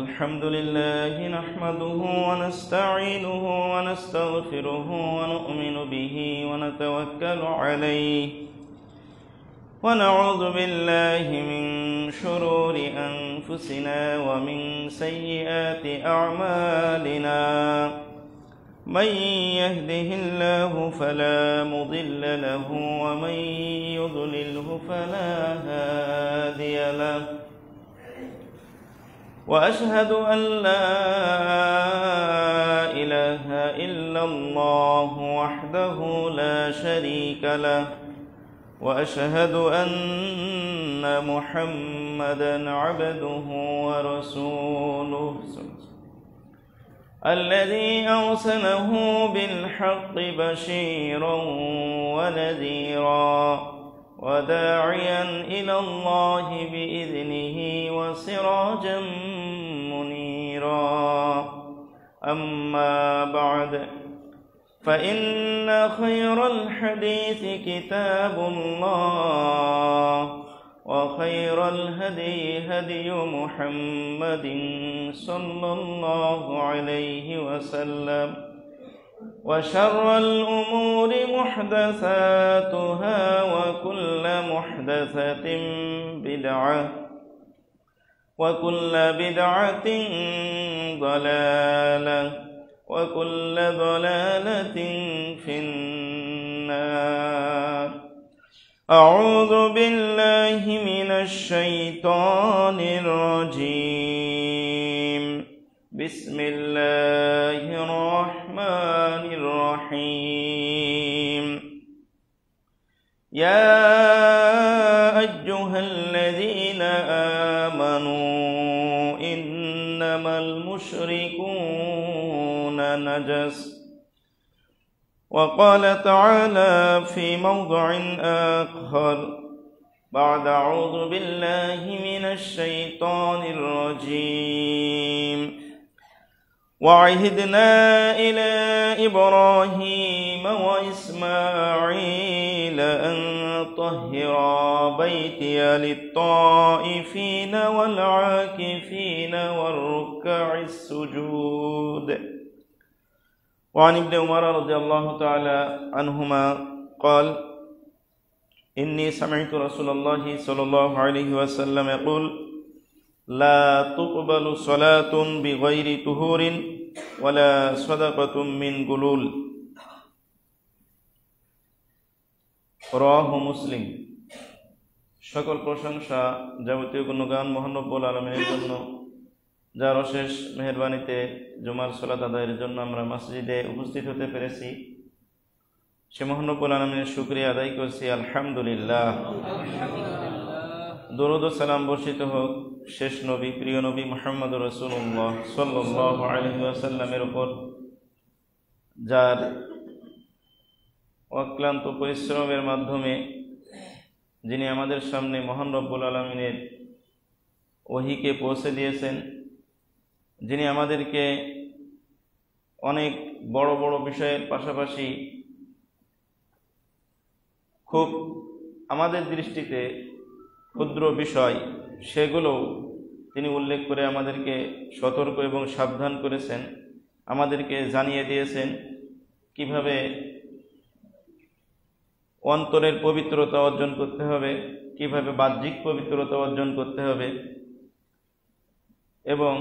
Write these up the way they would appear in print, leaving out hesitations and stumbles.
الحمد لله نحمده ونستعينه ونستغفره ونؤمن به ونتوكل عليه ونعوذ بالله من شرور أنفسنا ومن سيئات أعمالنا من يهده الله فلا مضل له ومن يضلله فلا هادي له وأشهد أن لا إله إلا الله وحده لا شريك له وأشهد أن محمدًا عبده ورسوله الذي أرسله بالحق بشيرا ونذيرا وداعيا إلى الله بإذنه وسراجا منيرا أما بعد فإن خير الحديث كتاب الله وخير الهدي هدي محمد صلى الله عليه وسلم وشر الأمور محدثاتها وكل محدثة بدعة وكل بدعة ضلالة وكل ضلالة في النار أعوذ بالله من الشيطان الرجيم بسم الله الرحمن الرحيم يا أيها الذين آمنوا إنما المشركون نجس وقال تعالى في موضع آخر بعد أعوذ بالله من الشيطان الرجيم وعهدنا إلى إبراهيم وإسماعيل أن طهرا بيتي للطائفين والعاكفين والركع السجود وعن ابن عمر رضي الله تعالى عنهما قال إني سمعت رسول الله صلى الله عليه وسلم يقول لا تقبل صلاة بغير طهور ولا صدقة من غلول রাওয়াহু মুসলিম। সকল প্রশংসা যাবতীয় গুণগান মহান রব্বুল আলামিনের জন্য, যার অশেষ মেহেরবানিতে জুমার সালাত আদায়ের জন্য আমরা মসজিদে উপস্থিত হতে পেরেছি। সে মহান রব্বুল আলামিনের শুকরিয়া আদায় করছি, আলহামদুলিল্লাহ। দরুদ ও সালাম বর্ষিত হোক শেষ নবী, প্রিয় নবী মুহাম্মদুর রাসূলুল্লাহ সাল্লাল্লাহু আলাইহি ওয়াসাল্লামের উপর, যার অক্লান্ত পরিশ্রমের মাধ্যমে যিনি আমাদের সামনে মহান রব্বুল আলামিনের ওহীকে পৌঁছে দিয়েছেন, যিনি আমাদেরকে অনেক বড় বড় বিষয়ের পাশাপাশি খুব আমাদের দৃষ্টিতে ক্ষুদ্র বিষয় সেগুলো তিনি উল্লেখ করে আমাদেরকে সতর্ক এবং সাবধান করেছেন, আমাদেরকে জানিয়ে দিয়েছেন কিভাবে অন্তরের পবিত্রতা অর্জন করতে হবে, কিভাবে বাহ্যিক পবিত্রতা অর্জন করতে হবে এবং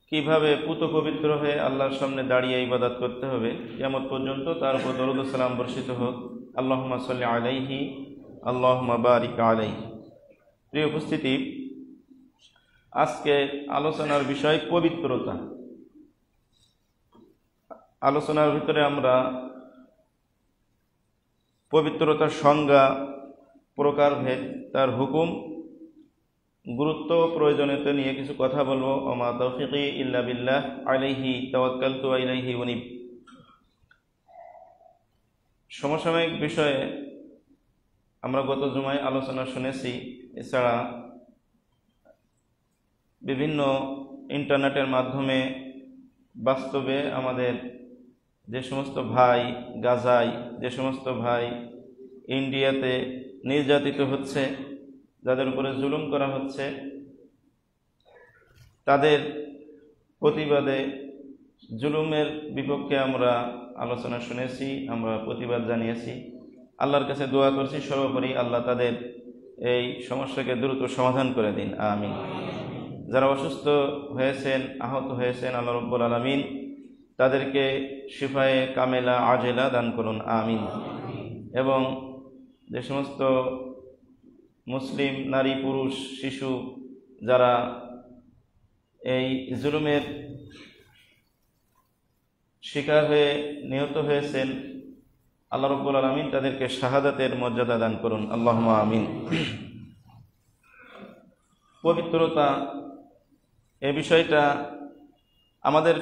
কিভাবে পুত পবিত্র হয়ে আল্লাহর সামনে দাঁড়িয়ে ইবাদত করতে হবে কিয়ামত পর্যন্ত। তার উপর দরুদ ও সালাম বর্ষিত হোক। আল্লাহুম্মা সাল্লি আলাইহি আল্লাহুম্মা বারিক আলাইহি। প্রিয় উপস্থিতি, আজকে আলোচনার বিষয় পবিত্রতা। আলোচনার ভিতরে আমরা পবিত্রতার সংজ্ঞা, প্রকারভেদ, তার হুকুম, গুরুত্ব, প্রয়োজনীয়তা নিয়ে কিছু কথা বলবো। ওমা তাওফিকি ইল্লা বিল্লাহ আলাইহি তাওয়াক্কালতু ওয়া ইলাইহি উনীব। সমসাময়িক বিষয়ে আমরা গত জুমায় আলোচনা শুনেছি। এছাড়া বিভিন্ন ইন্টারনেটের মাধ্যমে বাস্তবে আমাদের যে সমস্ত ভাই গাজায়, যে সমস্ত ভাই ইন্ডিয়াতে নির্যাতিত হচ্ছে, যাদের উপরে জুলুম করা হচ্ছে, তাদের প্রতিবাদে, জুলুমের বিপক্ষে আমরা আলোচনা শুনেছি, আমরা প্রতিবাদ জানিয়েছি। আল্লাহর কাছে দোয়া করছি সর্বোপরি আল্লাহ তাদের এই সমস্যাকে দ্রুত সমাধান করে দিন, আমিন। যারা অসুস্থ হয়েছেন, আহত হয়েছেন, আল্লাহ রাব্বুল আলামিন তাদেরকে শিফায়ে কামেলা আজেলা দান করুন, আমিন। এবং যে সমস্ত মুসলিম নারী, পুরুষ, শিশু যারা এই জুলুমের শিকার হয়ে নিহত হয়েছেন, আল্লাহ রাব্বুল আলামিন তাদেরকে শাহাদাতের মর্যাদা দান করুন, আল্লাহুম্মা আমিন। পবিত্রতা, এই বিষয়টা আমাদের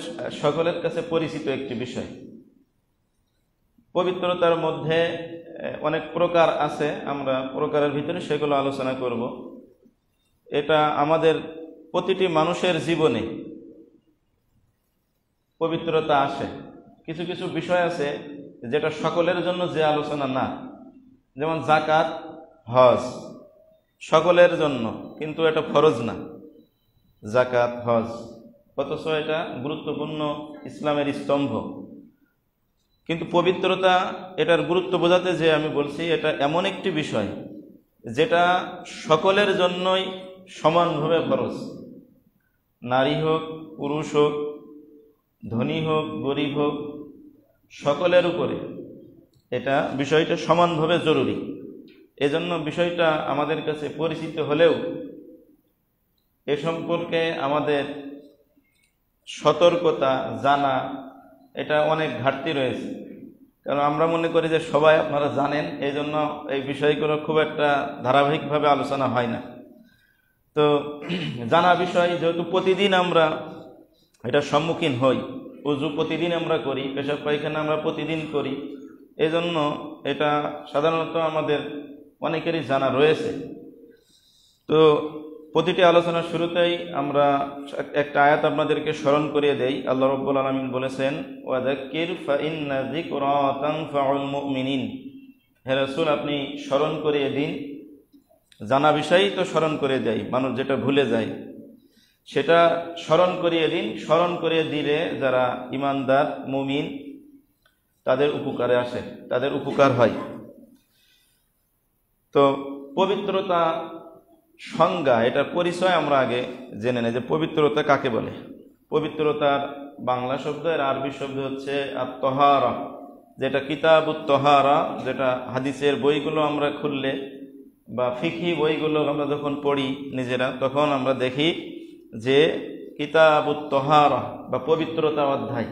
সকলের কাছে পরিচিত একটি বিষয়। পবিত্রতার মধ্যে অনেক প্রকার আছে, আমরা প্রকারের ভিতরে সেগুলো আলোচনা করব। এটা আমাদের প্রতিটি মানুষের জীবনে পবিত্রতা আসে। কিছু কিছু বিষয় আছে যেটা সকলের জন্য যে আলোচনা না, যেমন যাকাত, হজ সকলের জন্য, কিন্তু এটা ফরজ না। যাকাত, হজ, অথচ এটা গুরুত্বপূর্ণ ইসলামের স্তম্ভ। কিন্তু পবিত্রতা, এটার গুরুত্ব বোঝাতে যে আমি বলছি, এটা এমন একটি বিষয় যেটা সকলের জন্যই সমানভাবে ফরজ। নারী হোক, পুরুষ হোক, ধনী হোক, গরিব হোক, সকলের উপরে এটা বিষয়টা সমানভাবে জরুরি। এজন্য বিষয়টা আমাদের কাছে পরিচিত হলেও এ সম্পর্কে আমাদের সতর্কতা জানা, এটা অনেক ঘাটতি রয়েছে। কারণ আমরা মনে করি যে সবাই আপনারা জানেন, এই জন্য এই বিষয়গুলো খুব একটা ধারাবাহিকভাবে আলোচনা হয় না। তো জানা বিষয়, যেহেতু প্রতিদিন আমরা এটার সম্মুখীন হই, উযু প্রতিদিন আমরা করি, পেশাব পায়খানা আমরা প্রতিদিন করি, এই জন্য এটা সাধারণত আমাদের অনেকেরই জানা রয়েছে। তো প্রতিটি আলোচনার শুরুতেই আমরা একটা আয়াত আপনাদেরকে স্মরণ করিয়ে দেই। আল্লাহ রাব্বুল আলামিন বলেছেন, ওয়াযাক্কির ফাইন্না যিকরা তানফাউল মুমিনিন। হে রাসূল, আপনি স্মরণ করিয়ে দিন। জানা বিষয়ই তো স্মরণ করে দেয়, মানুষ যেটা ভুলে যায় সেটা স্মরণ করিয়ে দিন। স্মরণ করিয়ে দিলে যারা ঈমানদার মুমিন তাদের উপকারে আসে, তাদের উপকার হয়। তো পবিত্রতা সংজ্ঞা, এটার পরিচয় আমরা আগে জেনে নেই যে পবিত্রতা কাকে বলে। পবিত্রতার বাংলা শব্দ, এর আরবি শব্দ হচ্ছে আত-তাহারা, যেটা কিতাবুত তাহারা, যেটা হাদিসের বইগুলো আমরা খুললে বা ফিকহি বইগুলো আমরা যখন পড়ি নিজেরা, তখন আমরা দেখি যে কিতাবুত তাহারা বা পবিত্রতা অধ্যায়।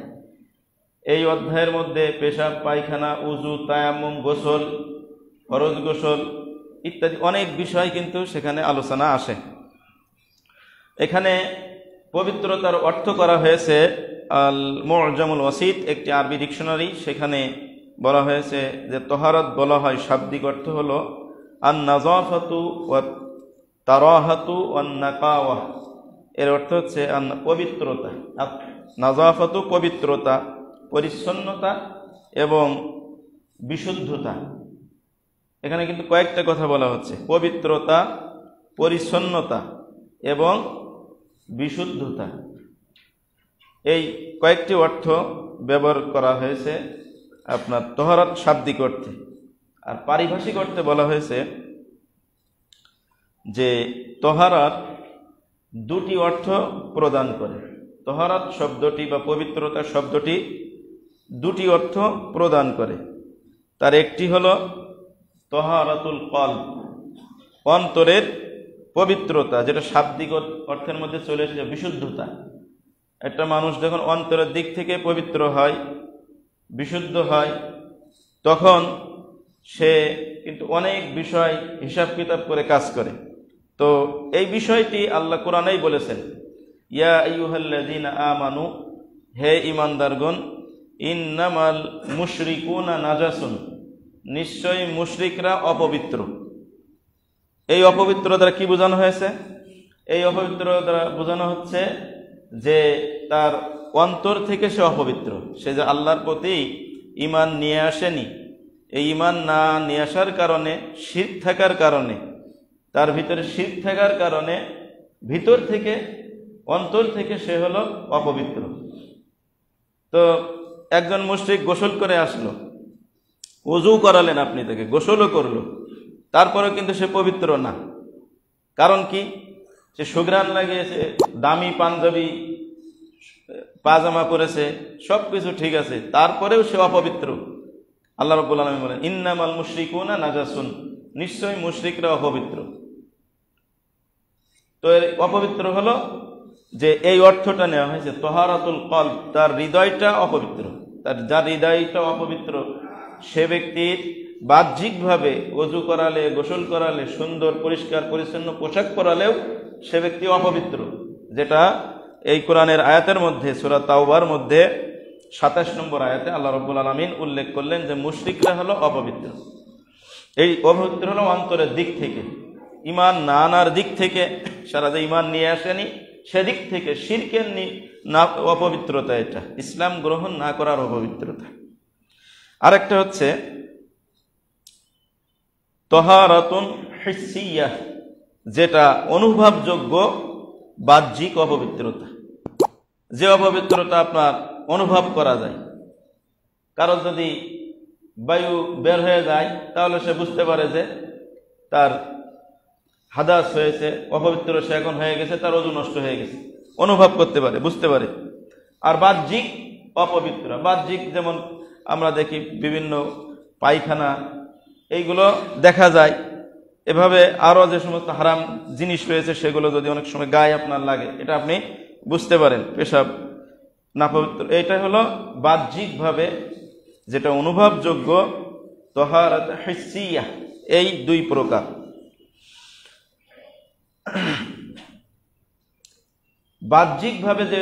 এই অধ্যায়ের মধ্যে পেশাব পায়খানা, উযু, তায়াম্মুম, গোসল, ফরজ গোসল ইত্যাদি অনেক বিষয় কিন্তু সেখানে আলোচনা আসে। এখানে পবিত্রতার অর্থ করা হয়েছে আল মুআজামুল ওয়াসিত, একটি আরবি ডিকশনারি। সেখানে বলা হয়েছে যে তাহারাত বলা হয়, শাব্দিক অর্থ হলো আন নাযাফাতু ওয়াত তারাহাতু ওয়ান নাকাওয়া। এর অর্থ হচ্ছে পবিত্রতা, নাযাফাতু পবিত্রতা, পরিচ্ছন্নতা এবং বিশুদ্ধতা। এখানে কিন্তু কয়েকটা কথা বলা হচ্ছে, পবিত্রতা, পরিচ্ছন্নতা এবং বিশুদ্ধতা। এই কয়েকটি অর্থ ব্যবহার করা হয়েছে আপনার তাহারাত শাব্দিক অর্থে। আর পারিভাষিক অর্থে বলা হয়েছে যে তাহারাত দুটি অর্থ প্রদান করে। তাহারাত শব্দটি বা পবিত্রতা শব্দটি দুটি অর্থ প্রদান করে। তার একটি হলো তাহারাতুল কলব, অন্তরের পবিত্রতা, যেটা শাব্দিক অর্থের মধ্যে চলে এসেছে বিশুদ্ধতা। একটা মানুষ যখন অন্তরের দিক থেকে পবিত্র হয়, বিশুদ্ধ হয়, তখন সে কিন্তু অনেক বিষয় হিসাব কিতাব করে কাজ করে। তো এই বিষয়টি আল্লাহ কোরআনেই বলেছেন, ইয়া আইয়ুহাল্লাযীনা আমানু, হে ঈমানদারগণ, ইন্নামাল মুশরিকুনা নাজাসুন, নিশ্চয়ই মুশরিকরা অপবিত্র। এই অপবিত্র দ্বারা কি বোঝানো হয়েছে? এই অপবিত্র দ্বারা বোঝানো হচ্ছে যে তার অন্তর থেকে সে অপবিত্র, সে যে আল্লাহর প্রতি ঈমান নিয়ে আসেনি। এই ঈমান না নিয়ে আসার কারণে, শিরক থাকার কারণে তার ভিতরে শিরক থাকার কারণে ভিতর থেকে, অন্তর থেকে সে হলো অপবিত্র। তো একজন মুশরিক গোসল করে আসলো, ওযু করালেন আপনি, তাকে গোসলও করলো, তারপরে কিন্তু সে পবিত্র না। কারণ কি? সে সুঘ্রাণ লাগিয়েছে, দামি পাঞ্জাবি পাজামা পরেছে, সবকিছু ঠিক আছে, তারপরেও সে অপবিত্র। আল্লাহ রাব্বুল আলামিন বলেন ইন্নামাল মুশরিকুনা নাজাসুন, নিশ্চয়ই মুশরিকরা অপবিত্র। তো এর অপবিত্র হলো যে এই অর্থটা নেওয়া হয়েছে তহারাতুল কলব, তার হৃদয়টা অপবিত্র। তার যার হৃদয়টা অপবিত্র সে ব্যক্তির বাহ্যিকভাবে ওযু করালে, গোসল করালে, সুন্দর পরিষ্কার পরিচ্ছন্ন পোশাক পরালেও সে ব্যক্তি অপবিত্র। যেটা এই কোরআনের আয়াতের মধ্যে, সূরা তাওবার মধ্যে ২৭ নম্বর আয়াতে আল্লাহ রাব্বুল আলামিন উল্লেখ করলেন যে মুশরিকরা হলো অপবিত্র। এই অপবিত্র হলো অন্তরের দিক থেকে, ঈমান না আনার দিক থেকে, সারা যে ঈমান নিয়ে আসেনি সেদিক থেকে, শিরকের না অপবিত্রতা, এটা ইসলাম গ্রহণ না করার অপবিত্রতা। আরেকটা হচ্ছে তহারাতুন হিসিয়াহ, যেটা অনুভবযোগ্য বাহ্যিক অপবিত্রতা, যে অপবিত্রতা আপনার অনুভব করা যায়। কারণ যদি বায়ু বের হয়ে যায় তাহলে সে বুঝতে পারে যে তার হাদাস হয়েছে, অপবিত্র সে এখন হয়ে গেছে, তার ওযু নষ্ট হয়ে গেছে, অনুভব করতে পারে, বুঝতে পারে। আর বাহ্যিক অপবিত্র, বাহ্যিক যেমন আমরা দেখি বিভিন্ন পায়খানা, এইগুলো দেখা যায়। এভাবে আরও যে সমস্ত হারাম জিনিস রয়েছে সেগুলো যদি অনেক সময় গায়ে আপনার লাগে, এটা আপনি বুঝতে পারেন পেশাব না পবিত্র। এইটা হলো বাহ্যিকভাবে যেটা অনুভবযোগ্য তহারাত হিসিয়াহ, এই দুই প্রকার। বাহ্যিকভাবে যে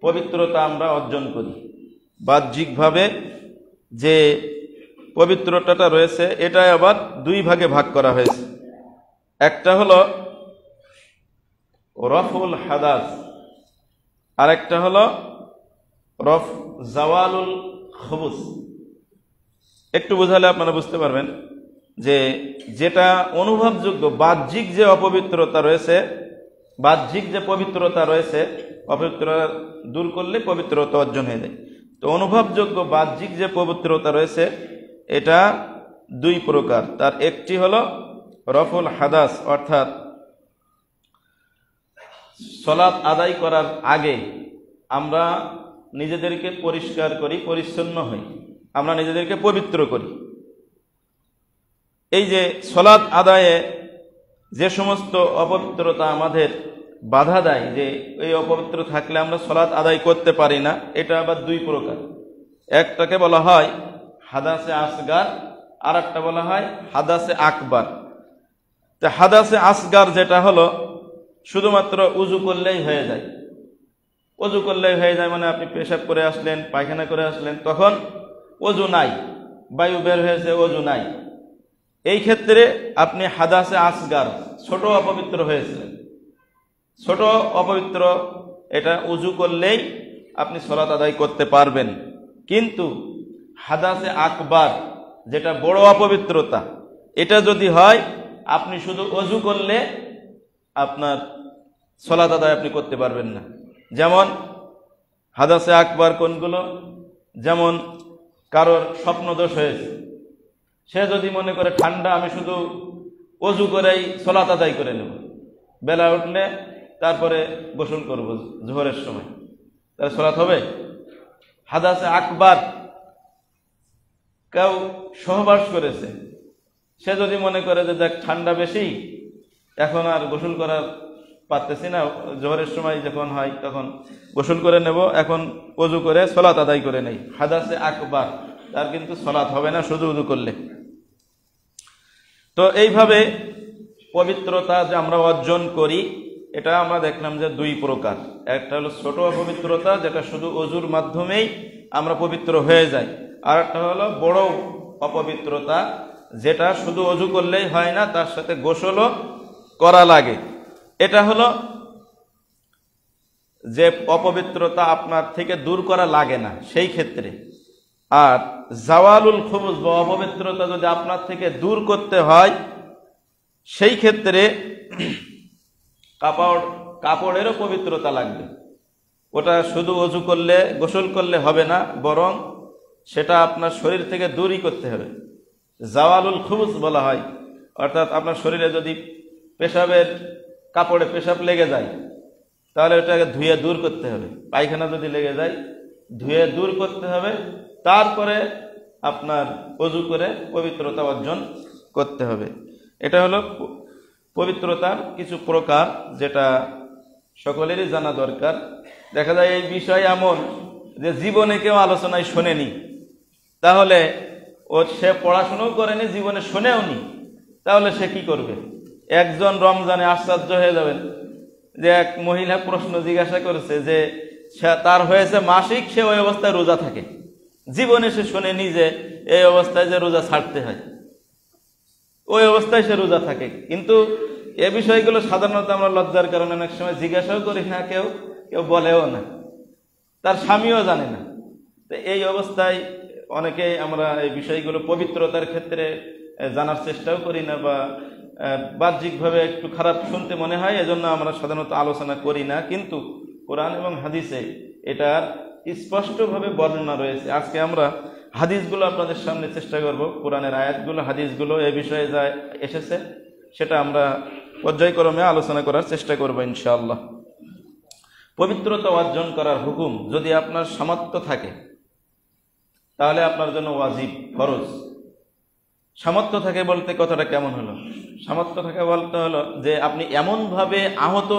পবিত্রতা আমরা অর্জন করি, বাহ্যিকভাবে যে পবিত্রতাটা রয়েছে, এটা আবার দুই ভাগে ভাগ করা হয়েছে। একটা হলো রফুল হাদাস, আর একটা হলো জাওয়ালুল খুবুস। একটু বোঝালে আপনারা বুঝতে পারবেন যে যেটা অনুভবযোগ্য বাহ্যিক যে অপবিত্রতা রয়েছে, বাহ্যিক যে পবিত্রতা রয়েছে, অপবিত্রতা দূর করলে পবিত্রতা অর্জন হয়ে যায়। তো অনুভবযোগ্য বাহ্যিক যে পবিত্রতা রয়েছে এটা দুই প্রকার। তার একটি হলো রফুল হাদাস, অর্থাৎ সালাত আদায় করার আগে আমরা নিজেদেরকে পরিষ্কার করি, পরিচ্ছন্ন হই, আমরা নিজেদেরকে পবিত্র করি। এই যে সালাত আদায়ে যে সমস্ত অপবিত্রতা আমাদের বাধা দেয়, যে এই অপবিত্র থাকলে আমরা সালাত আদায় করতে পারি না, এটা আবার দুই প্রকার। একটাকে বলা হয় হাদাসে আসগার, আর একটা বলা হয় হাদাসে আকবার। তো হাদাসে আসগার যেটা হলো শুধুমাত্র উযু করলেই হয়ে যায়, ওযু করলেই হয়ে যায়, মানে আপনি পেশাব করে আসলেন, পায়খানা করে আসলেন, তখন ওযু নাই, বায়ু বের হয়েছে, ওযু নাই। এই ক্ষেত্রে আপনি হাদাসে আসগার, ছোট অপবিত্র হয়েছিলেন, ছোট অপবিত্র, এটা উযু করলেই আপনি সালাত আদায় করতে পারবেন। কিন্তু হাদাসে আকবার, যেটা বড় অপবিত্রতা, এটা যদি হয় আপনি শুধু ওযু করলে আপনার সালাত আদায় আপনি করতে পারবেন না। যেমন হাদাসে আকবার কোনগুলো? যেমন কারোর স্বপ্নদোষ হয়েছে, সে যদি মনে করে ঠান্ডা, আমি শুধু ওযু করেই সালাত আদায় করে নেব, বেলা উঠলে তারপরে গোসল করব জোহরের সময়, তাহলে সালাত হবে? হাদাসে আকবার, কেউ সহবাস করেছে, সে যদি মনে করে যে দেখ ঠান্ডা বেশি, এখন আর গোসল করার পারতেছি না, জোহরের সময় যখন হয় তখন গোসল করে নেব, এখন ওযু করে সালাত আদায় করে নেই, হাদাসে আকবার, তার কিন্তু সালাত হবে না শুধু ওযু করলে। তো এইভাবে পবিত্রতা যে আমরা অর্জন করি, এটা আমরা দেখলাম যে দুই প্রকার। একটা হলো ছোট অপবিত্রতা, যেটা শুধু ওযুর মাধ্যমেই আমরা পবিত্র হয়ে যাই, আর একটা হলো বড় অপবিত্রতা, যেটা শুধু ওযু করলেই হয় না, তার সাথে গোসলও করা লাগে। এটা হলো যে অপবিত্রতা আপনার থেকে দূর করা লাগে না সেই ক্ষেত্রে। আর জাওয়ালুল খুবুস বা অপবিত্রতা যদি আপনার থেকে দূর করতে হয়, সেই ক্ষেত্রে কাপড়েরও পবিত্রতা লাগবে। ওটা শুধু অজু করলে গোসল করলে হবে না, বরং সেটা আপনার শরীর থেকে দূরই করতে হবে। জাওয়ালুল খুবুস বলা হয়, অর্থাৎ আপনার শরীরে যদি পেশাবের কাপড়ে পেশাব লেগে যায় তাহলে ওটাকে ধুয়ে দূর করতে হবে। পায়খানা যদি লেগে যায় ধুয়ে দূর করতে হবে, তারপরে আপনার অজু করে পবিত্রতা অর্জন করতে হবে। এটা হলো পবিত্রতার কিছু প্রকার, যেটা সকলেরই জানা দরকার। দেখা যায় এই বিষয় এমন যে জীবনে কেউ আলোচনায় শোনেনি, তাহলে সে পড়াশোনাও করেনি, জীবনে শোনেও নি, তাহলে সে কি করবে? একজন রমজানে আশ্চর্য হয়ে যাবেন যে এক মহিলা প্রশ্ন জিজ্ঞাসা করেছে যে তার হয়েছে মাসিক, সে ওই অবস্থায় রোজা থাকে, জীবনে সে শোনেনি যে এই অবস্থায় যে রোজা ছাড়তে হয়, ওই অবস্থায় সে রোজা থাকে। কিন্তু এ বিষয়গুলো সাধারণত আমরা লজ্জার কারণে অনেক সময় জিজ্ঞাসাও করি না, কেউ বলেও না, তার স্বামীও জানে না। তো এই অবস্থায় অনেকেই আমরা এই বিষয়গুলো পবিত্রতার ক্ষেত্রে জানার চেষ্টাও করি না, বা বাহ্যিকভাবে একটু খারাপ শুনতে মনে হয়, এজন্য আমরা সাধারণত আলোচনা করি না। কিন্তু কোরআন এবং হাদিসে এটার স্পষ্টভাবে বর্ণনা রয়েছে। আজকে আমরা হাদিসগুলো আপনাদের সামনে চেষ্টা করব, কোরআনের আয়াতগুলো, হাদিসগুলো এ বিষয়ে যা এসেছে সেটা আমরা পর্যায়ক্রমে আলোচনা করার চেষ্টা করব ইনশাআল্লাহ। পবিত্রতা অর্জন করার হুকুম যদি আপনার সামর্থ্য থাকে তাহলে আপনার জন্য ওয়াজিব, ফরজ। সামর্থ্য থাকে বলতে কথাটা কেমন হলো? সামর্থ্য থাকে বলতে হলো যে আপনি এমনভাবে আহত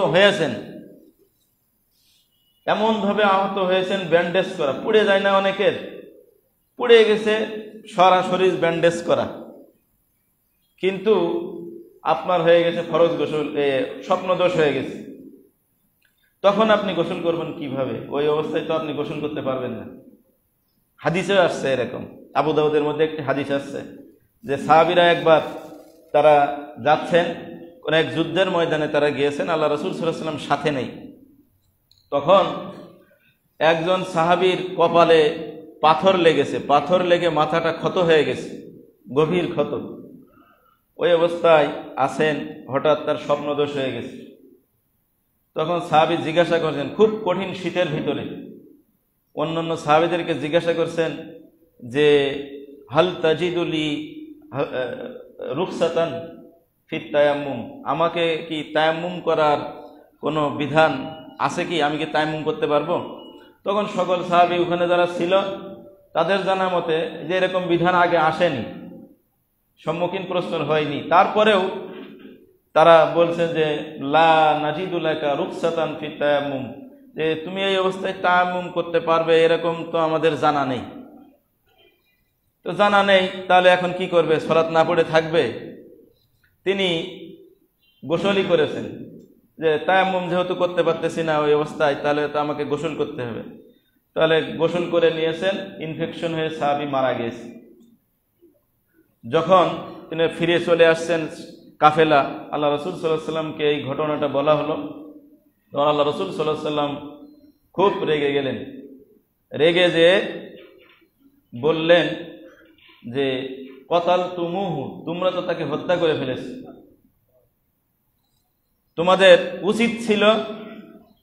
হয়েছেন, ব্যান্ডেজ করা, পুড়ে যায় না অনেকের, পুড়ে গেছে, সরাসরি ব্যান্ডেজ করা, কিন্তু আপনার হয়ে গেছে ফরজ গোসল, স্বপ্নদোষ হয়ে গেছে, তখন আপনি গোসল করবেন কিভাবে? ওই অবস্থায় তো আপনি গোসল করতে পারবেন না। হাদিসেও আসছে এরকম, আবু দাউদের মধ্যে একটি হাদিস আসছে যে সাহাবীরা একবার তারা যাচ্ছেন কোন এক যুদ্ধের ময়দানে, তারা গিয়েছেন, আল্লাহ রাসূল সাল্লাল্লাহু আলাইহি ওয়াসাল্লাম সাথে নেই। তখন একজন সাহাবীর কপালে পাথর লেগেছে, পাথর লেগে মাথাটা ক্ষত হয়ে গেছে, গভীর ক্ষত। ওই অবস্থায় আছেন, হঠাৎ তার স্বপ্নদোষ হয়ে গেছে। তখন সাহাবী জিজ্ঞাসা করছেন, খুব কঠিন শীতের ভিতরে অন্যান্য সাহাবীদেরকে জিজ্ঞাসা করছেন যে হাল তাজিদুলি রুখসাতান ফিত তায়াম্মুম, আমাকে কি তায়াম্মুম করার কোনো বিধান আছে কি? আমি কি তায়াম্মুম করতে পারবো? তখন সকল সাহাবী ওখানে যারা ছিল তাদের জানা মতে যে এরকম বিধান আগে আসেনি, সম্মুখীন প্রশ্ন হয়নি। তারপরেও তারা বলছেন যে লা নাজিদু লাকা রুখসাতান ফিত তায়াম্মুম, যে তুমি এই অবস্থায় তায়াম্মুম করতে পারবে এরকম তো আমাদের জানা নেই। তো জানা নেই, তাহলে এখন কি করবে? সালাত না পড়ে থাকবে? তিনি গোসলই করেছেন, যে তায়াম্মুম যেহেতু করতে পারতেছি না ওই অবস্থায়, তাহলে তো আমাকে গোসল করতে হবে। তাহলে গোসল করে নিয়েছেন, ইনফেকশন হয়ে সাহাবী মারা গিয়েছে। যখন তিনি ফিরে চলে আসছেন কাফেলা, আল্লাহ রাসূল সাল্লাল্লাহু আলাইহি সাল্লামকে এই ঘটনাটা বলা হলো। তখন আল্লাহ রাসূল সাল্লাল্লাহু আলাইহি সাল্লাম খুব রেগে গেলেন, রেগে যে বললেন যে কতালতুমুহু, তোমরা তো তাকে হত্যা করে ফেলেছো, তোমাদের উচিত ছিল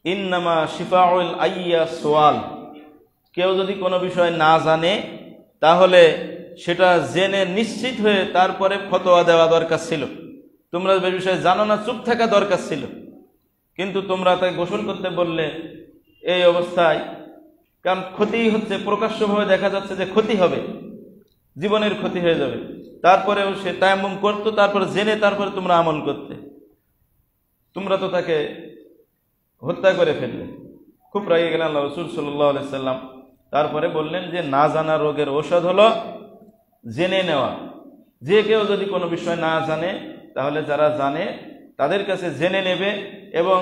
ইন্নামা শিফাউল আইয়া সোয়াল, কেউ যদি কোনো বিষয় না জানে তাহলে সেটা জেনে নিশ্চিত হয়ে তারপরে ফতোয়া দেওয়া দরকার ছিল। তোমরা যে বিষয়ে জানো না, চুপ থাকা দরকার ছিল, কিন্তু তোমরা তাকে গোসল করতে বললে এই অবস্থায়। কারণ ক্ষতি হচ্ছে, প্রকাশ্যভাবে দেখা যাচ্ছে যে ক্ষতি হবে, জীবনের ক্ষতি হয়ে যাবে। তারপরেও সে তায়াম্মুম করতো, তারপরে জেনে তারপরে তোমরা আমল করতে, তোমরা তো তাকে হত্যা করে ফেললে। খুব রেগে গেলেন আল্লাহ রাসূল সাল্লাল্লাহু আলাইহি সাল্লাম। তারপরে বললেন যে না জানা রোগের ঔষধ হলো জেনে নেওয়া। যে কেউ যদি কোনো বিষয় না জানে তাহলে যারা জানে তাদের কাছে জেনে নেবে, এবং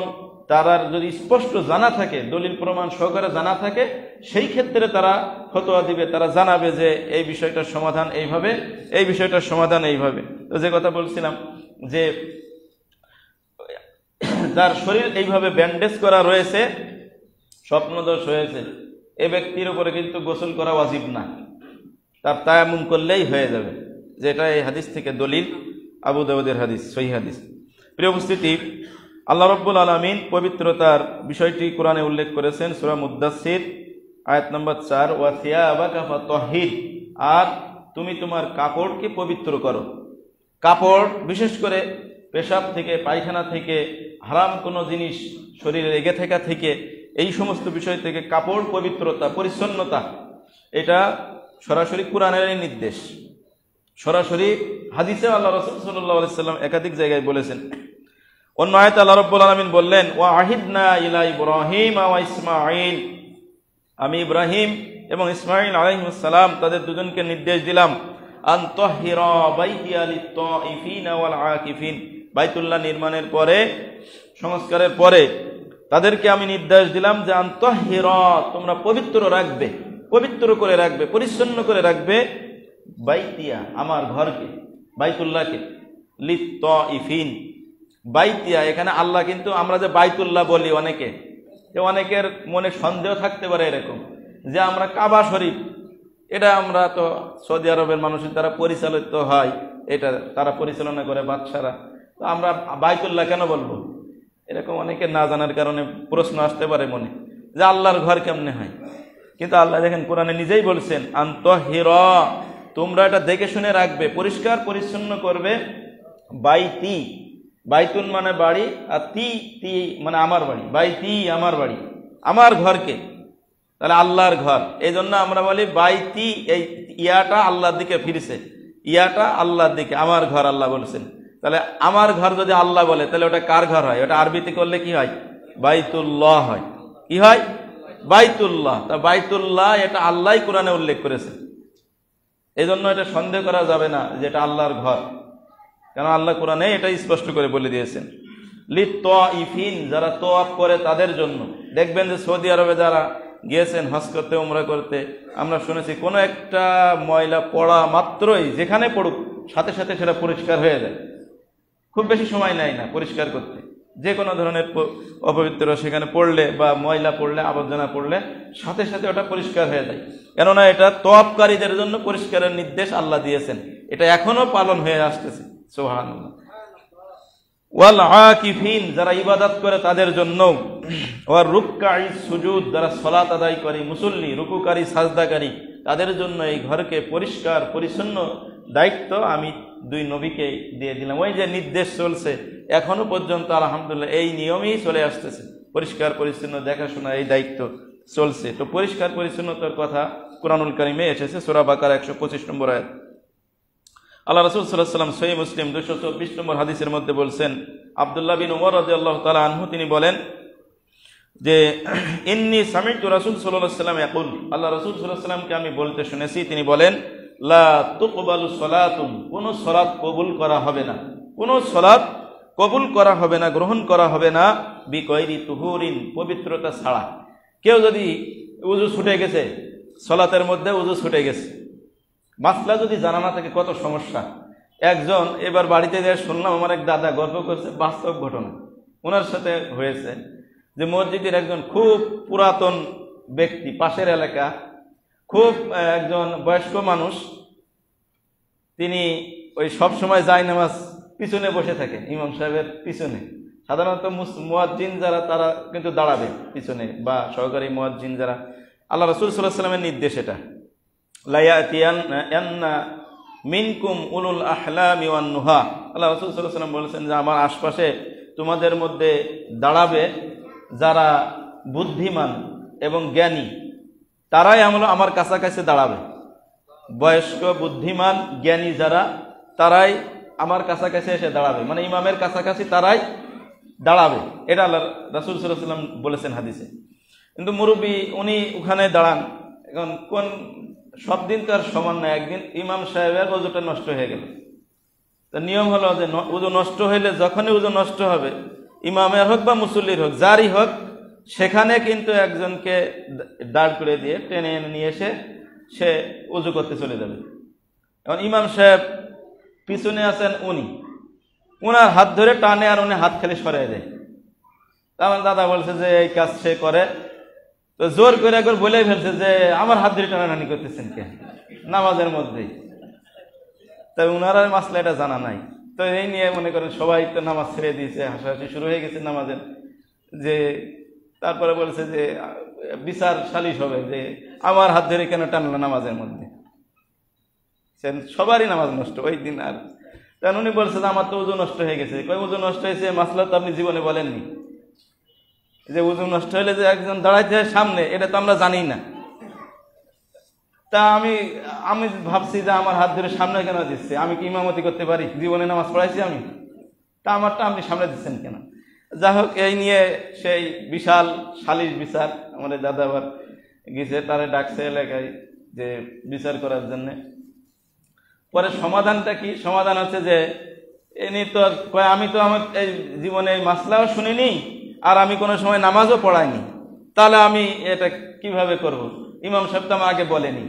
তারা যদি স্পষ্ট জানা থাকে, দলিল প্রমাণ সহকারে জানা থাকে, সেই ক্ষেত্রে তারা ফতোয়া দিবে, তারা জানাবে যে এই বিষয়টার সমাধান এইভাবে, এই বিষয়টার সমাধান এইভাবে। তো যে কথা বলছিলাম যে যার শরীর এইভাবে ব্যান্ডেজ করা রয়েছে, স্বপ্নদোষ হয়েছে, এ ব্যক্তির উপরে কিন্তু গোসল করা ওয়াজিব না, তার তায়াম্মুম করলেই হয়ে যাবে, যেটা এই হাদিস থেকে দলিল আবু দাউদের হাদিস, সহিহ হাদিস। প্রিয় উপস্থিতি, আল্লাহ রাব্বুল আলামিন পবিত্রতার বিষয়টি কোরআনে উল্লেখ করেছেন সূরা মুদ্দাসসির আয়াত নম্বর 4, ওয়া সিয়াবাকা ফাতাহহির, আর তুমি তোমার কাপড়কে পবিত্র করো। কাপড় বিশেষ করে পেশাব থেকে, পায়খানা থেকে, হারাম কোনো জিনিস শরীরে লেগে থাকা থেকে, এই সমস্ত বিষয় থেকে কাপড় পবিত্রতা, পরিচ্ছন্নতা, এটা সরাসরি কোরআনের নির্দেশ। সরাসরি হাদিসে আল্লাহ রাসূল সাল্লাল্লাহু আলাইহি সাল্লাম একাধিক জায়গায় বলেছেন। অন্য আয়াতে আল্লাহ রাব্বুল আলামিন বললেন, ওয়া আহিদনা ইলা ইব্রাহিম ওয়া ইসমাঈল, আমি ইব্রাহিম এবং ইসমাঈল আলাইহিস সালাম তাদের দুজনকে নির্দেশ দিলাম, আন তাহহিরা বাইতিয়া লিত-তাইফিনা ওয়াল আকিফিন, বাইতুল্লাহ নির্মাণের পরে, সংস্কারের পরে তাদেরকে আমি নির্দেশ দিলাম যে আন তাহহিরা, তোমরা পবিত্র রাখবে, পবিত্র করে রাখবে, পরিচ্ছন্ন করে রাখবে, বাইতিয়া, আমার ঘরকে, বাইতুল্লাহকে, লিত-তাইফিন, বাইতিয়া, এখানে আল্লাহ কিন্তু আমরা যে বাইতুল্লাহ বলি, অনেকের মনে সন্দেহ থাকতে পারে এরকম যে আমরা কাবা শরীফ, এটা আমরা তো সৌদি আরবের মানুষের দ্বারা পরিচালিত হয়, এটা তারা পরিচালনা করে বাদশারা, তো আমরা বাইতুল্লাহ কেন বলবো? এরকম অনেকে না জানার কারণে প্রশ্ন আসতে পারে মনে, যে আল্লাহর ঘর কেমনে হয়। কিন্তু আল্লাহ দেখেন কোরআনে নিজেই বলছেন, আন তাহহিরা, তোমরা এটা দেখে শুনে রাখবে, পরিষ্কার পরিচ্ছন্ন করবে, বাইতি, বাইতুন মানে বাড়ি, আর তি তি মানে আমার বাড়ি, বাইতি আমার বাড়ি, আমার ঘরকে, তাহলে আল্লাহর ঘর। এই জন্য আমরা বলি বাইতি, এই ইয়াটা আল্লাহর দিকে ফিরেছে, ইয়াটা আল্লাহর দিকে, আমার ঘর আল্লাহ বলছেন। তাহলে আমার ঘর যদি আল্লাহ বলে, তাহলে ওটা কার ঘর হয়? ওটা আরবিতে করলে কি হয়? বাইতুল্লাহ হয়। কি হয়? বাইতুল্লাহ। তা বাইতুল্লাহ এটা আল্লাহই কোরআনে উল্লেখ করেছে, এই জন্য এটা সন্দেহ করা যাবে না যে এটা আল্লাহর ঘর, কেন আল্লাহ কোরআনে এটাই স্পষ্ট করে বলে দিয়েছেন। লিত-তাইফিন, যারা তওয়াফ করে তাদের জন্য। দেখবেন যে সৌদি আরবে যারা গিয়েছেন হজ করতে, উমরা করতে, আমরা শুনেছি কোনো একটা ময়লা পড়া মাত্রই, যেখানে পড়ুক সাথে সাথে সেটা পরিষ্কার হয়ে যায়, খুব বেশি সময় নেয় না পরিষ্কার করতে। যে কোনো ধরনের অপবিত্র সেখানে পড়লে বা ময়লা পড়লে, আবর্জনা পড়লে সাথে সাথে ওটা পরিষ্কার হয়ে যায়, কেননা এটা তওয়াফকারীদের জন্য পরিষ্কারের নির্দেশ আল্লাহ দিয়েছেন, এটা এখনো পালন হয়ে আসতেছে। সুবহানাল্লাহ। ওয়াল আকিফিন, যারা ইবাদত করে তাদের জন্য, ওয়ার রুকআই সুজুদ, যারা সালাত আদায় করে, মুসল্লি, রুকুকারী, সাজদাকারী, তাদের জন্য এই ঘরকে পরিষ্কার পরিচ্ছন্ন দায়িত্ব আমি দুই নবীকে দিয়ে দিলাম। ওই যে নির্দেশ চলছে এখনো পর্যন্ত, আলহামদুলিল্লাহ এই নিয়মেই চলে আসতেছে, পরিষ্কার পরিচ্ছন্ন দেখাশোনা, এই দায়িত্ব চলছে। তো পরিষ্কার পরিচ্ছন্নতার কথা কুরআনুল কারীমে এসেছে, সূরা বাকারা 125 নম্বর আয়াত। আল্লাহ রাসূল সাল্লাল্লাহু আলাইহি ওয়াসাল্লাম সহিহ মুসলিম 224 নম্বর হাদিসের মধ্যে বলছেন, আব্দুল্লাহ বিন উমর রাদিয়াল্লাহু তাআলা আনহু তিনি বলেন যে, ইন্নী সামি'তু রাসূল সাল্লাল্লাহু আলাইহি ওয়াসাল্লাম ইয়াকুল, আল্লাহ রাসূল সাল্লাল্লাহু আলাইহি ওয়াসাল্লামকে আমি বলতে শুনেছি, তিনি বলেন, লা তুকবালু সালাতুন, কোন সালাত কবুল করা হবে না, কোন সালাত কবুল করা হবে না, গ্রহণ করা হবে না, বিগয়রি তুহুরিন, পবিত্রতা ছাড়া। কেউ যদি উযু ছুটে গেছে, সালাতের মধ্যে উযু ছুটে গেছে, মাসলা যদি জানা না থাকে কত সমস্যা। একজন এবার বাড়িতে যেয়ে শুনলাম, আমার এক দাদা গল্প করছে, বাস্তব ঘটনা ওনার সাথে হয়েছে, যে মসজিদের একজন খুব পুরাতন ব্যক্তি, পাশের এলাকা, খুব একজন বয়স্ক মানুষ, তিনি ওই সব সময় যায় নামাজ পিছনে বসে থাকে, ইমাম সাহেবের পিছনে। সাধারণত মুয়াজ্জিন যারা তারা কিন্তু দাঁড়াবে পিছনে, বা সহকারী মুয়াজ্জিন যারা। আল্লাহ রাসূল সাল্লাল্লাহু আলাইহি ওয়াসাল্লামের নির্দেশ এটা, লা ইয়াতিয়ান্না মিনকুম উলুল আহলামি ওয়ান নুহা, আল্লাহ রাসূল সাল্লাল্লাহু আলাইহি ওয়াসাল্লাম বলেছেন যে আমার আশপাশে তোমাদের মধ্যে দাঁড়াবে যারা বুদ্ধিমান এবং জ্ঞানী, তারাই আমার কাছাকাছি দাঁড়াবে। বয়স্ক, বুদ্ধিমান, জ্ঞানী যারা, তারাই আমার কাছাকাছি এসে দাঁড়াবে, মানে ইমামের কাছাকাছি তারাই দাঁড়াবে, এটা আল্লাহ রাসূল সাল্লাল্লাহু আলাইহি ওয়াসাল্লাম বলেছেন হাদিসে। কিন্তু মুরব্বী উনি ওখানে দাঁড়ান, এখন কোন সব দিন তো আর সমান না, একদিন ইমাম সাহেবের ওযুটা নষ্ট হয়ে গেল। তো নিয়ম হলো যে ওযু নষ্ট হইলে, যখনই ওযু নষ্ট হবে, ইমামের হোক বা মুসল্লির হোক, যারই হোক, সেখানে কিন্তু একজনকে দাঁড় করে দিয়ে টেনে নিয়ে এসে সে ওযু করতে চলে যাবে। এখন ইমাম সাহেব পিছনে আছেন, উনার হাত ধরে টানে, আর উনি হাত খালি সরিয়ে দেয়। আমার দাদা বলছে যে এই কাজ সে করে, তো জোর করে একবার বলেই ফেলছে যে আমার হাত ধরে টানাটানি করতেছেন কে নামাজের মধ্যেই। তবে উনার মাসলা এটা জানা নাই, তো এই নিয়ে মনে করেন সবাই তো নামাজ ছেড়ে দিয়েছে, হাসাহাসি শুরু হয়ে গেছে নামাজের। যে তারপরে বলছে যে বিচার সালিশ হবে যে আমার হাত ধরে কেন টানলো নামাজের মধ্যে, সবারই নামাজ নষ্ট ওই দিন। আর তখন উনি বলছে যে আমার তো ওযু নষ্ট হয়ে গেছে। কই ওযু নষ্ট হয়েছে মাসলা তো আপনি জীবনে বলেননি, যে ওযু নষ্ট হলে যে একজন দাঁড়াইতে হয় সামনে, এটা তো আমরা জানি না। তা আমি ভাবছি যে আমার হাত ধরে সামনে কেন দিচ্ছে, আমি কি ইমামতি করতে পারি? জীবনে নামাজ পড়াইছি আমি, তা আমারটা আপনি সামনে দিচ্ছেন কেন? যাই হোক, এই নিয়ে সেই বিশাল সালিশ বিচার আমাদের দাদা আবার গেছে, তারা ডাকছে এলাকায় যে বিচার করার জন্য। পরে সমাধানটা কি? সমাধান হচ্ছে যে এনি তো আমি তো আমার এই জীবনে মাসলাও শুনিনি, আর আমি কোনো সময় নামাজও পড়াইনি, তাহলে আমি এটা কিভাবে করব? ইমাম সাহেব তো আমার আগে বলেনি।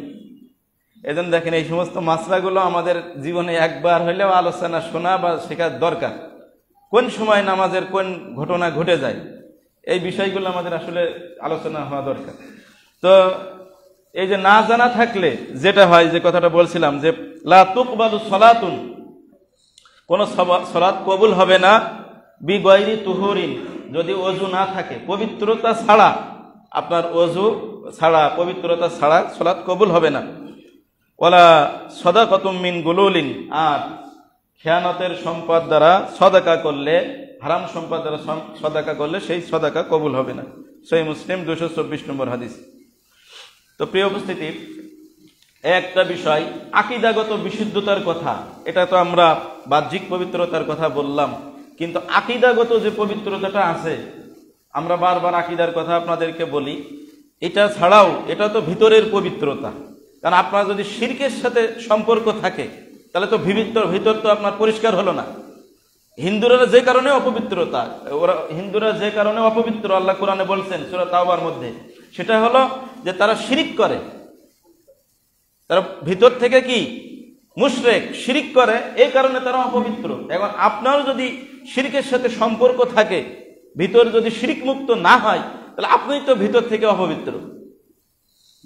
এজন্য দেখেন, এই সমস্ত মাসলাগুলো আমাদের জীবনে একবার হইলেও আলোচনা শোনা বা শেখার দরকার। কোন সময় নামাজের কোন ঘটনা ঘটে যায়, এই বিষয়গুলো আমাদের আসলে আলোচনা হওয়া দরকার। তো এই যে না জানা থাকলে যেটা হয়, যে কথাটা বলছিলাম যে লা তুকবালু সলাতুন, কোন সলাত কবুল হবে না বিগয়রি তুহুরিন, যদি ওযু না থাকে, পবিত্রতা ছাড়া, আপনার ওযু ছাড়া, পবিত্রতা ছাড়া সলাত কবুল হবে না। ওয়ালা সাদাকাতুম মিন গুলুলিন, আর খেয়ানতের সম্পদ দ্বারা সদাকা করলে, হারাম সম্পদ দ্বারা সদাকা করলে সেই সদাকা কবুল হবে না। সহিহ মুসলিম 224 নম্বর হাদিস। তো প্রিয় উপস্থিতি, একটা বিষয় আকীদাগত বিশুদ্ধতার কথা, এটা তো আমরা বাহ্যিক পবিত্রতার কথা বললাম, কিন্তু আকীদাগত যে পবিত্রতাটা আছে, আমরা বারবার আকীদার কথা আপনাদেরকে বলি, এটা ছাড়াও এটা তো ভিতরের পবিত্রতা। কারণ আপনার যদি শিরকের সাথে সম্পর্ক থাকে, তাহলে তো ভিতর তো আপনার পরিষ্কার হলো না। হিন্দুরা যে কারণে অপবিত্রতা, হিন্দুরা যে কারণে অপবিত্র, আল্লাহ কোরআনে বলছেন সূরা তাওবার মধ্যে, সেটা হলো যে তারা শিরিক করে, তারা ভিতর থেকে কি মুশরিক, শিরিক করে, এই কারণে তারা অপবিত্র। এখন আপনারও যদি শিরকের সাথে সম্পর্ক থাকে, ভিতর যদি শিরিক মুক্ত না হয়, তাহলে আপনি তো ভিতর থেকে অপবিত্র।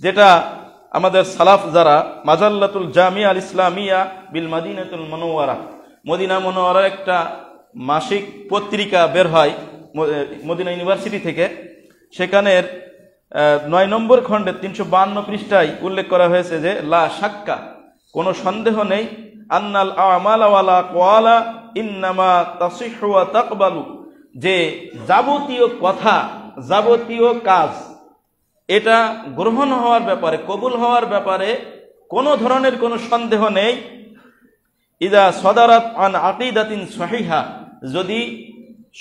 যেটা আমাদের সালাফ যারা মাজাল্লাতুল জামিয়া আল ইসলামিয়া বিল মাদিনাতুল মুনাওয়ারা, মদিনা মুনাওয়ারার একটা মাসিক পত্রিকা বের হয় মদিনা ইউনিভার্সিটি থেকে, সেখানের 9 নম্বর খণ্ডে 352 পৃষ্ঠায় উল্লেখ করা হয়েছে যে লা শাক্কা, কোনো সন্দেহ নেই, আন্নাল আমালা ওয়ালা কওয়ালা ইন্নামা তাসিহু ওয়া তাকবালু, যে যাবতীয় কথা, যাবতীয় কাজ, এটা গ্রহণ হওয়ার ব্যাপারে, কবুল হওয়ার ব্যাপারে কোনো ধরনের কোনো সন্দেহ নেই। ইদা সদারাত আন আকীদাতিন সহিহা, যদি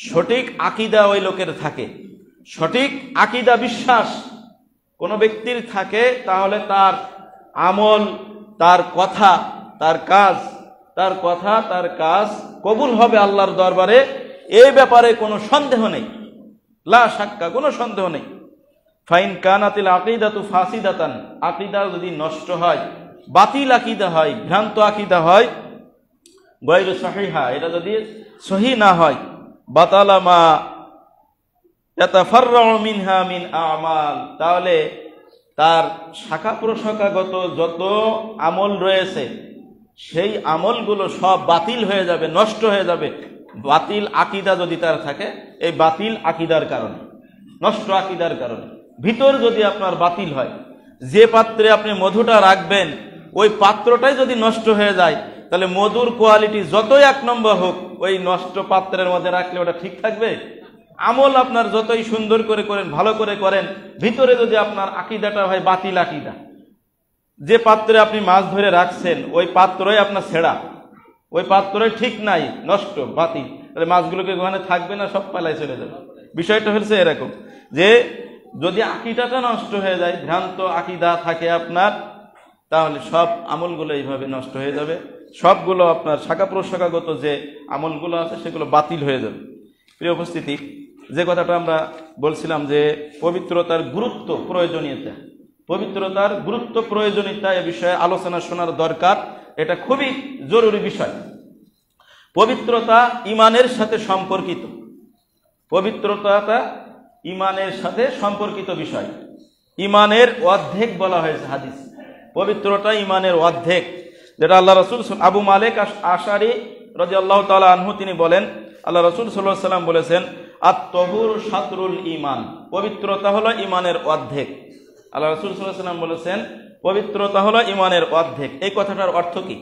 সঠিক আকীদা ওই লোকের থাকে, সঠিক আকীদা বিশ্বাস কোন ব্যক্তির থাকে, তাহলে তার আমল, তার কথা, তার কাজ, তার কাজ কবুল হবে আল্লাহর দরবারে, এই ব্যাপারে কোনো সন্দেহ নেই, লা শাক্কা, কোনো সন্দেহ নেই। ফাইন কানাতিল আকীদাতু ফাসিদাতান, আকীদা যদি নষ্ট হয়, বাতিল আকীদা হয়, ভ্রান্ত আকীদা হয়, গায়রু সহিহা, এটা যদি সহি না হয়, বাতালা মা ইয়াতাফাররাউ মিনহা মিন আমাল, তাহলে তার শাখা প্রশাখাগত যত আমল রয়েছে, সেই আমলগুলো সব বাতিল হয়ে যাবে, নষ্ট হয়ে যাবে। বাতিল আকীদা যদি তার থাকে, এই বাতিল আকীদার কারণে, নষ্ট আকীদার কারণে, ভিতর যদি আপনার বাতিল হয়, যে পাত্রে আপনি মধুটা রাখবেন, ওই পাত্রটাই যদি নষ্ট হয়ে যায়, তাহলে মধুর কোয়ালিটি যতই 1 নম্বর হোক, ওই নষ্ট পাত্রের মধ্যে রাখলে ওটা ঠিক থাকবে? আমল আপনার যতই সুন্দর করে করেন, ভালো করে করেন, ভিতরে যদি আপনার আকীদাটা হয় বাতিল আকীদা, যে পাত্রে আপনি মাছ ধরে রাখছেন, ওই পাত্রই আপনার ছেঁড়া, ওই পাত্রই ঠিক নাই, নষ্ট, বাতিল, তাহলে মাছগুলোকে ওখানে থাকবে না, সব পালাই চলে যাবে। বিষয়টা হচ্ছে এরকম, যে যদি আকীদাটা নষ্ট হয়ে যায়, ভ্রান্ত আকীদা থাকে আপনার, তাহলে সব আমলগুলো এইভাবে নষ্ট হয়ে যাবে, সবগুলো আপনার শাখা প্রশাখাগত যে আমলগুলো আছে সেগুলো বাতিল হয়ে যাবে। প্রিয় উপস্থিতি, যে কথাটা আমরা বলছিলাম যে পবিত্রতার গুরুত্ব, প্রয়োজনীয়তা, পবিত্রতার গুরুত্ব, প্রয়োজনীয়তা, এ বিষয়ে আলোচনা শোনার দরকার, এটা খুবই জরুরি বিষয়। পবিত্রতা ইমানের সাথে সম্পর্কিত, পবিত্রতাটা ইমানের সাথে সম্পর্কিত বিষয়। ইমানের অর্ধেক বলা হয়েছে হাদিস, পবিত্রতা ইমানের অর্ধেক, যেটা আল্লাহ রাসূল আবু মালিক আশআরী রাদিয়াল্লাহু তাআলা আনহু তিনি বলেন, আল্লাহ রাসূল সাল্লাল্লাহু আলাইহি ওয়াসাল্লাম বলেছেন, আত-তাহুর শাতরুল ঈমান, পবিত্রতা হলো ঈমানের অর্ধেক। আল্লাহ রাসূল সাল্লাল্লাহু আলাইহি ওয়াসাল্লাম বলেছেন পবিত্রতা হলো ঈমানের অর্ধেক। এই কথাটার অর্থ কি?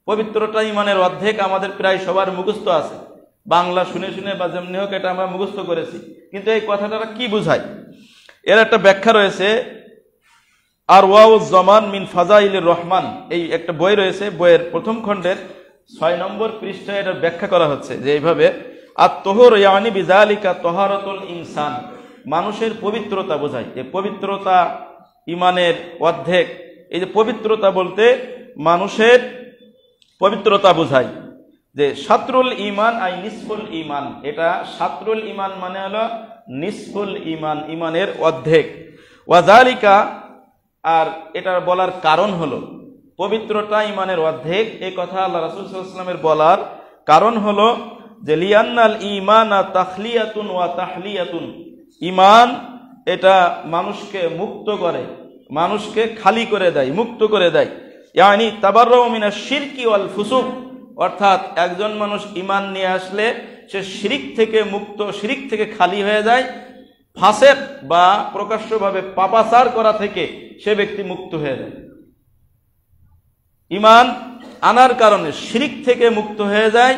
পবিত্রতা ঈমানের অর্ধেক আমাদের প্রায় সবার মুখস্থ আছে, বাংলা শুনে শুনে বা যেমনি হোক এটা আমরা মুখস্থ করেছি, কিন্তু এই কথাটা কি বোঝায় এর একটা ব্যাখ্যা রয়েছে। আরওয়াউজ জামান মিন ফাজাইলির রহমান, এই একটা বই রয়েছে, বইয়ের প্রথম খণ্ডের 6 নম্বর পৃষ্ঠায় এটা ব্যাখ্যা করা হচ্ছে যে এইভাবে, আত-তাহুর ইয়ানি বিযালিকা তাহারাতুল ইনসান, মানুষের পবিত্রতা বোঝায়। এই পবিত্রতা ঈমানের অর্ধেক। এই যে পবিত্রতা বলতে মানুষের পবিত্রতা বোঝায় যে শাতরুল ঈমান আই নিসফুল ঈমান, এটা শাতরুল ঈমান মানে হলো নিসফুল ঈমান, ঈমানের অর্ধেক। ওয়া যালিকা, আর এটা বলার কারণ হলো পবিত্রতা ঈমানের অর্ধেক, এই কথা আল্লাহ রাসূল সাল্লাল্লাহু আলাইহি ওয়াসাল্লামের বলার কারণ হলো যে লিয়ান্নাল ঈমানা তাখলিয়াতুন ওয়া তাহলিয়াতুন, ঈমান এটা মানুষকে মুক্ত করে, মানুষকে খালি করে দেয়, মুক্ত করে দেয়। ইয়ানি তাবাররু মিনাশ শিরকি ওয়াল ফুসুক, অর্থাৎ একজন মানুষ ঈমান নিয়ে আসলে সে শিরিক থেকে মুক্ত, শিরিক থেকে খালি হয়ে যায়, ফাসেক বা প্রকাশ্যভাবে পাপাচার করা থেকে সে ব্যক্তি মুক্ত হয়ে যায়। ঈমান আনার কারণে শিরিক থেকে মুক্ত হয়ে যায়,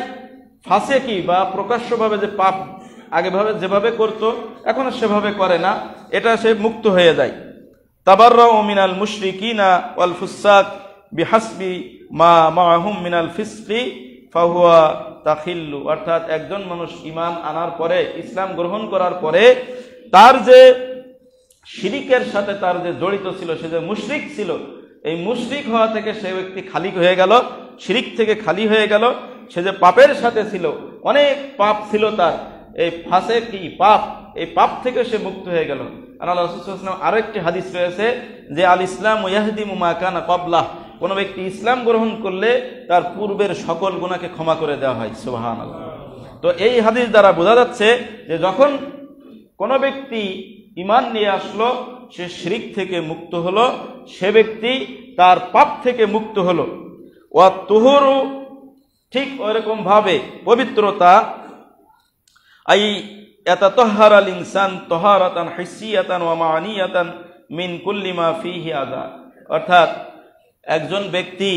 ফাসেকি বা প্রকাশ্যভাবে যে পাপ আগেভাবে যেভাবে করত এখন সেভাবে করে না, এটা সে মুক্ত হয়ে যায়। তাবাররাউ মিনাল মুশরিকিনা ওয়াল ফুসাক বিহাসবি মা মাআহুম মিনাল ফিসকি ফাহুয়া তাখিল্লু, অর্থাৎ একজন মানুষ ঈমান আনার পরে, ইসলাম গ্রহণ করার পরে তার যে শিরিকের সাথে তার যে জড়িত ছিল, সে যে মুশরিক ছিল, এই মুশরিক হওয়া থেকে সে ব্যক্তি খালি হয়ে গেল, শিরিক থেকে খালি হয়ে গেল। সে যে পাপের সাথে ছিল, অনেক পাপ ছিল তার, এই ফাসেকি পাপ, এই পাপ থেকে সে মুক্ত হয়ে গেল। আর আল্লাহ রাসূল সাল্লাল্লাহু আলাইহি ওয়াসাল্লাম আরো একটি হাদিস রয়েছে যে আল ইসলামু ইয়াহদিমু মা কানা ক্বাবলাহ, কোন ব্যক্তি ইসলাম গ্রহণ করলে তার পূর্বের সকল গুনাহকে ক্ষমা করে দেওয়া হয়। সুবহানাল্লাহ। তো এই হাদিস দ্বারা বোঝা যাচ্ছে যে যখন কোন ব্যক্তি ঈমান নিয়ে আসলো, সে শিরিক থেকে মুক্ত হলো, সে ব্যক্তি তার পাপ থেকে মুক্ত হলো। ওয়া তুহুরু, ঠিক ওইরকম ভাবে পবিত্রতা, আই ইয়াতাতাহহারাল ইনসান তাহারাতান হিসিয়াতান ওয়া মা'নিয়াতান মিন কুল্লি মা ফিহি আযা, অর্থাৎ একজন ব্যক্তি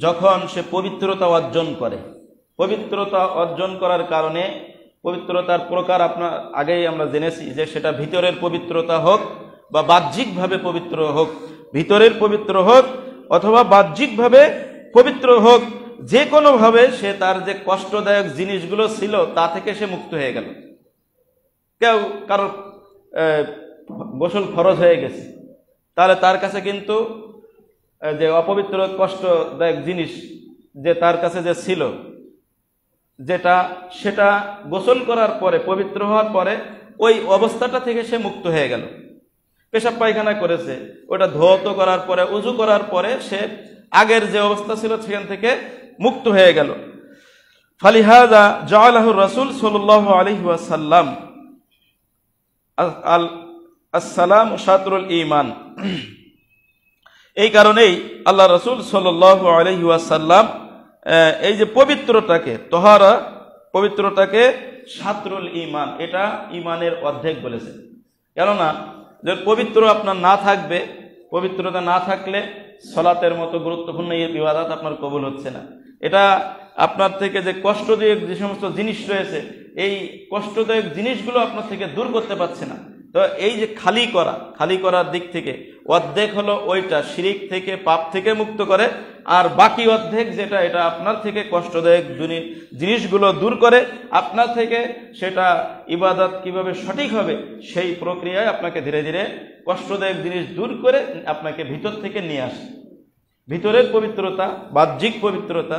যখন সে পবিত্রতা অর্জন করে, পবিত্রতা অর্জন করার কারণে, পবিত্রতার প্রকার আপনার আগেই আমরা জেনেছি যে সেটা ভিতরের পবিত্রতা হোক বা বাহ্যিকভাবে পবিত্র হোক, ভিতরের পবিত্র হোক অথবা বাহ্যিকভাবে পবিত্র হোক, যে কোনোভাবে সে তার যে কষ্টদায়ক জিনিসগুলো ছিল তা থেকে সে মুক্ত হয়ে গেল। কেউ কারোর গোসল ফরজ হয়ে গেছে, তাহলে তার কাছে কিন্তু যে অপবিত্র কষ্টদায়ক জিনিস যে তার কাছে যে ছিল, যেটা সেটা গোসল করার পরে, পবিত্র হওয়ার পরে ওই অবস্থাটা থেকে সে মুক্ত হয়ে গেল। পেশাব পায়খানা করেছে, ওটা ধৌত করার পরে, উযু করার পরে সে আগের যে অবস্থা ছিল সেখান থেকে মুক্ত হয়ে গেল। ফালিহাযা জাআলাহু রাসূল সাল্লাল্লাহু আলাইহি ওয়াসাল্লাম আসসালাম শাতরুল ঈমান, এই কারণেই আল্লাহ রাসূল সাল্লাল্লাহু আলাইহি ওয়াসাল্লাম এই যে পবিত্রতাকে, তহারা পবিত্রতাকে শাতরুল ঈমান, এটা ঈমানের অর্ধেক বলেছে। কেননা যে পবিত্র আপনার না থাকবে, পবিত্রতা না থাকলে সালাতের মতো গুরুত্বপূর্ণ এই ইবাদত আপনার কবুল হচ্ছে না। এটা আপনার থেকে যে কষ্টদায়ক যে সমস্ত জিনিস রয়েছে, এই কষ্টদায়ক জিনিসগুলো আপনার থেকে দূর করতে পারছে না। তো এই যে খালি করার দিক থেকে অর্ধেক হলো ওইটা শিরিক থেকে, পাপ থেকে মুক্ত করে, আর বাকি অর্ধেক যেটা, এটা আপনার থেকে কষ্টদায়ক জিনিসগুলো দূর করে, আপনার থেকে সেটা ইবাদত কিভাবে সঠিক হবে সেই প্রক্রিয়ায় আপনাকে ধীরে ধীরে কষ্টদায়ক জিনিস দূর করে আপনাকে ভিতর থেকে নিয়ে আসে। ভিতরের পবিত্রতা, বাহ্যিক পবিত্রতা,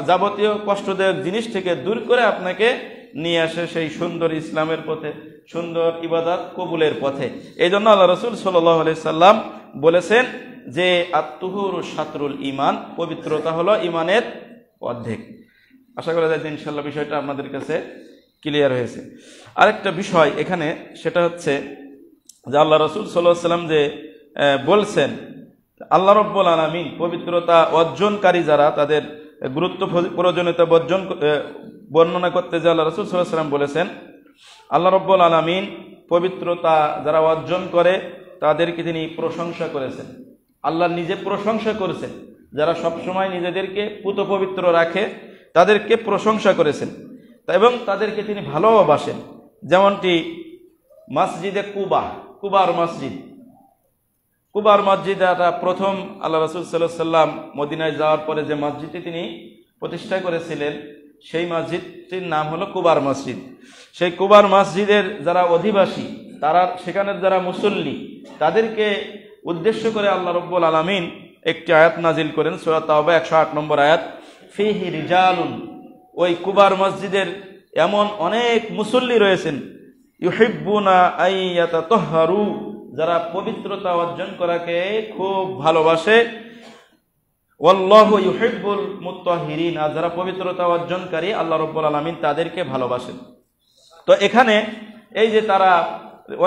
যাবতীয় কষ্টদায়ক জিনিস থেকে দূর করে আপনাকে নিয়ে আসে সেই সুন্দর ইসলামের পথে, সুন্দর ইবাদত কবুলের পথে। এই জন্য আল্লাহ রাসূল সাল্লাল্লাহু আলাইহি সাল্লাম বলেছেন যে আত-তুহুরু শাতরুল ঈমান, পবিত্রতা হলো ঈমানের অর্ধেক। আশা করা যায় যে ইনশাআল্লাহ বিষয়টা আপনাদের কাছে ক্লিয়ার হয়েছে। আরেকটা বিষয় এখানে, সেটা হচ্ছে যে আল্লাহ রাসূল সাল্লাল্লাহু আলাইহি সাল্লাম যে বলছেন আল্লাহ রাব্বুল আলামিন পবিত্রতা অর্জনকারী যারা, তাদের গুরুত্ব প্রয়োজনীয়তা বর্ণনা করতে যে আল্লাহ রাসূল সাল্লাল্লাহু আলাইহি ওয়াসাল্লাম বলেছেন, আল্লাহ রাব্বুল আলামিন পবিত্রতা যারা অর্জন করে তাদেরকে তিনি প্রশংসা করেছেন। আল্লাহ নিজে প্রশংসা করেছেন, যারা সবসময় নিজেদেরকে পুত পবিত্র রাখে তাদেরকে প্রশংসা করেছেন এবং তাদেরকে তিনি ভালোবাসেন। যেমনটি মসজিদে কুবার মসজিদ এটা প্রথম আল্লাহ রাসূল সাল্লাল্লাহু আলাইহি ওয়াসাল্লাম মদিনায় যাওয়ার পরে যে মসজিদটি তিনি প্রতিষ্ঠা করেছিলেন সেই মসজিদটির নাম হলো কুবার মসজিদ। সেই কুবার মসজিদের যারা অধিবাসী, তারা সেখানের যারা মুসল্লি, তাদেরকে উদ্দেশ্য করে আল্লাহ রাব্বুল আলামিন একটি আয়াত নাজিল করেন, সূরা তাওবা 108 নম্বর আয়াত, ফিহি রিজালুন, ওই কুবার মসজিদের এমন অনেক মুসল্লি রয়েছেন, ইউহিব্বুনা আইয়াতাতাহহারু, যারা পবিত্রতা অর্জন করাকে খুব ভালোবাসে, ওয়াল্লাহু ইউহিব্বুল মুত্তাহিরিন, আর যারা পবিত্রতা অর্জনকারী আল্লাহ রাব্বুল আলামিন তাদেরকে ভালোবাসেন। তো এখানে এই যে তারা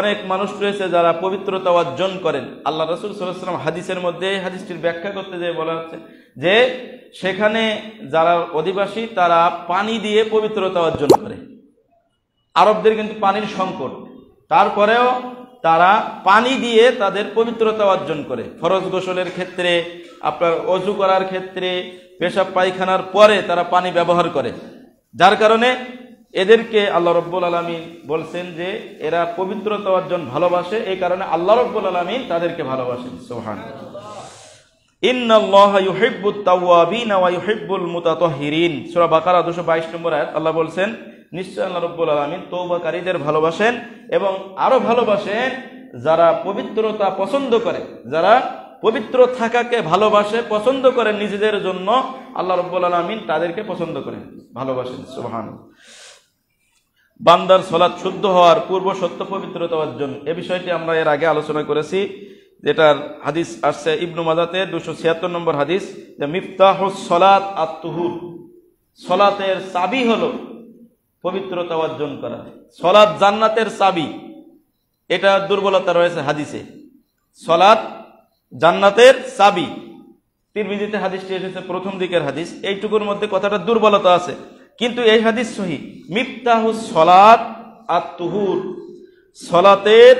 অনেক মানুষ রয়েছে যারা পবিত্রতা অর্জন করেন, আল্লাহ রাসূল সাল্লাল্লাহু আলাইহি ওয়াসাল্লাম হাদিসের মধ্যে হাদিসটির ব্যাখ্যা করতে যেয়ে বলা হচ্ছে যে সেখানে যারা অধিবাসী তারা পানি দিয়ে পবিত্রতা অর্জন করে। আরবদের কিন্তু পানির সংকট, তারপরেও তারা পানি দিয়ে তাদের পবিত্রতা অর্জন করে। ফরজ গোসলের ক্ষেত্রে, আপনার অজু করার ক্ষেত্রে, পেশাব পায়খানার পরে তারা পানি ব্যবহার করে, যার কারণে এদেরকে আল্লাহ রাব্বুল আলামিন বলছেন যে এরা পবিত্রতা অর্জন ভালোবাসে, এই কারণে আল্লাহ রাব্বুল আলামিন তাদেরকে ভালোবাসেন। সুবহানাল্লাহ। ইন্নাল্লাহা ইউহিব্বুত তাওয়াবিনা ওয়া ইউহিব্বুল মুতাতাহহিরিন, সূরা বাকারা 222 নম্বর আয়াত। আল্লাহ বলছেন নিশ্চয় আল্লাহ রাব্বুল আলামিন তওবাকারীদের ভালোবাসেন এবং আরো ভালোবাসেন যারা পবিত্রতা পছন্দ করে, যারা পবিত্র থাকাকে ভালোবাসে, পছন্দ করেন নিজেদের জন্য, আল্লাহ রাব্বুল আলামিন তাদেরকে পছন্দ করেন, ভালোবাসেন। সুবহানাল্লাহ। বান্দার সালাত শুদ্ধ হওয়ার পূর্ব সত্য পবিত্রতা অর্জন, এ বিষয়টি আমরা এর আগে আলোচনা করেছি, যেটার হাদিস আসছে ইবনু মাজাতে 276 নম্বর হাদিস, যে মিফতাহুস সালাত আত-তুহুর, সালাতের চাবি হলো পবিত্রতা অর্জন করা। সালাত জান্নাতের চাবি, এটা দুর্বলতা রয়েছে হাদিসে। সালাত জান্নাতের চাবি, তিরমিজিতে হাদিসটি এসেছে প্রথম দিকের হাদিস, এইটুকুর মধ্যে কথাটা দুর্বলতা আছে, কিন্তু এই হাদিস সহিহ। মিফতাহুস সালাত আত-তুহুর, সালাতের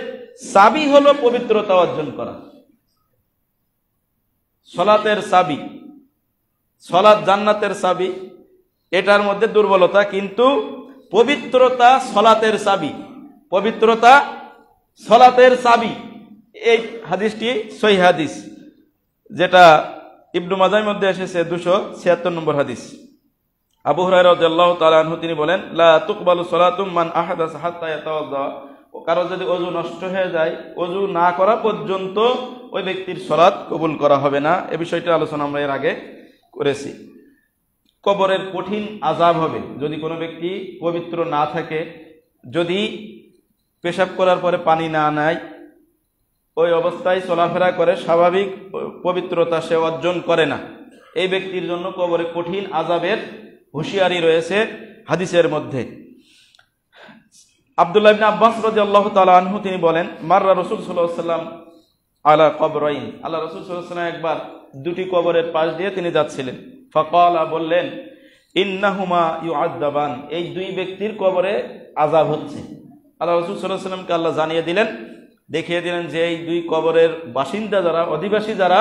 চাবি হলো পবিত্রতা অর্জন করা। সালাতের চাবি, সালাত জান্নাতের চাবি, এটার মধ্যে দুর্বলতা, কিন্তু পবিত্রতা সালাতের চাবি, পবিত্রতা সালাতের চাবি, এই হাদিসটি সহিহ হাদিস, যেটা ইবনু মাজাহর মধ্যে এসেছে 276 নম্বর হাদিস। আবু হুরায়রা রাদিয়াল্লাহু তাআলা আনহু তিনি বলেন, লা তুকবালু সালাতুম মান আহাদাসা হাত্তা ইয়াতাওয়াদ্দা, কারো যদি ওযু নষ্ট হয়ে যায়, ওযু না করা পর্যন্ত ওই ব্যক্তির সালাত কবুল করা হবে না। এই বিষয়টি আলোচনা আমরা এর আগে করেছি। কবরের কঠিন আযাব হবে যদি কোনো ব্যক্তি পবিত্র না থাকে, যদি পেশাব করার পরে পানি না নেয়, ওই অবস্থায় চলাফেরা করে, স্বাভাবিক পবিত্রতা সে অর্জন করে না, এই ব্যক্তির জন্য কবরে কঠিন আযাবের হুঁশিয়ারি রয়েছে হাদিসের মধ্যে। আব্দুল্লাহ ইবনে আব্বাস রাদিয়াল্লাহু তাআলা আনহু তিনি বলেন, মাররা রাসূল সাল্লাল্লাহু আলাইহি ওয়াসাল্লাম আলা কবরাইন, আল্লাহ রাসূল সাল্লাল্লাহু আলাইহি ওয়াসাল্লাম একবার দুটি কবরের পাশ দিয়ে তিনি যাচ্ছিলেন। ফাকালা, বললেন, ইন্নাহুমা ইউআযাবান, এই দুই ব্যক্তির কবরে আযাব হচ্ছে। আল্লাহ রাসূল সাল্লাল্লাহু আলাইহি ওয়াসাল্লামকে আল্লাহ জানিয়ে দিলেন, দেখিয়ে দিলেন যে এই দুই কবরের বাসিন্দা যারা, অধিবাসী যারা,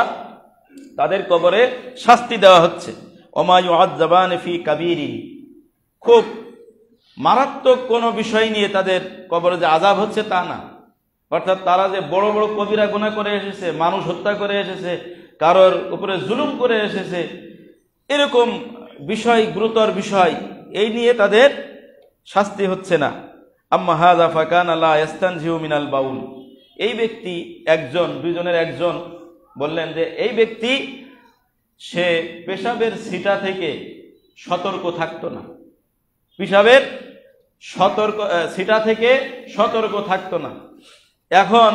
তাদের কবরে শাস্তি দেওয়া হচ্ছে। ওমা ইউআযাবান ফি কাবীরিন, খুব মারাত্মক কোনো বিষয় নিয়ে তাদের কবরে যে আযাব হচ্ছে তা না, অর্থাৎ তারা যে বড় বড় কবিরা গুনাহ করে এসেছে, মানুষ হত্যা করে এসেছে, কারোর উপরে জুলুম করে এসেছে, এরকম বিষয়, গুরুতর বিষয়, এই নিয়ে তাদের শাস্তি হচ্ছে না। আম্মা হাযা ফাকানা লা ইস্তানজিউ মিনাল বাউল, এই ব্যক্তি একজন, দুইজনের একজন বললেন যে এই ব্যক্তি সে পেশাবের ছিটা থেকে সতর্ক থাকতো না, পেশাবের ছিটা থেকে সতর্ক থাকতো না। এখন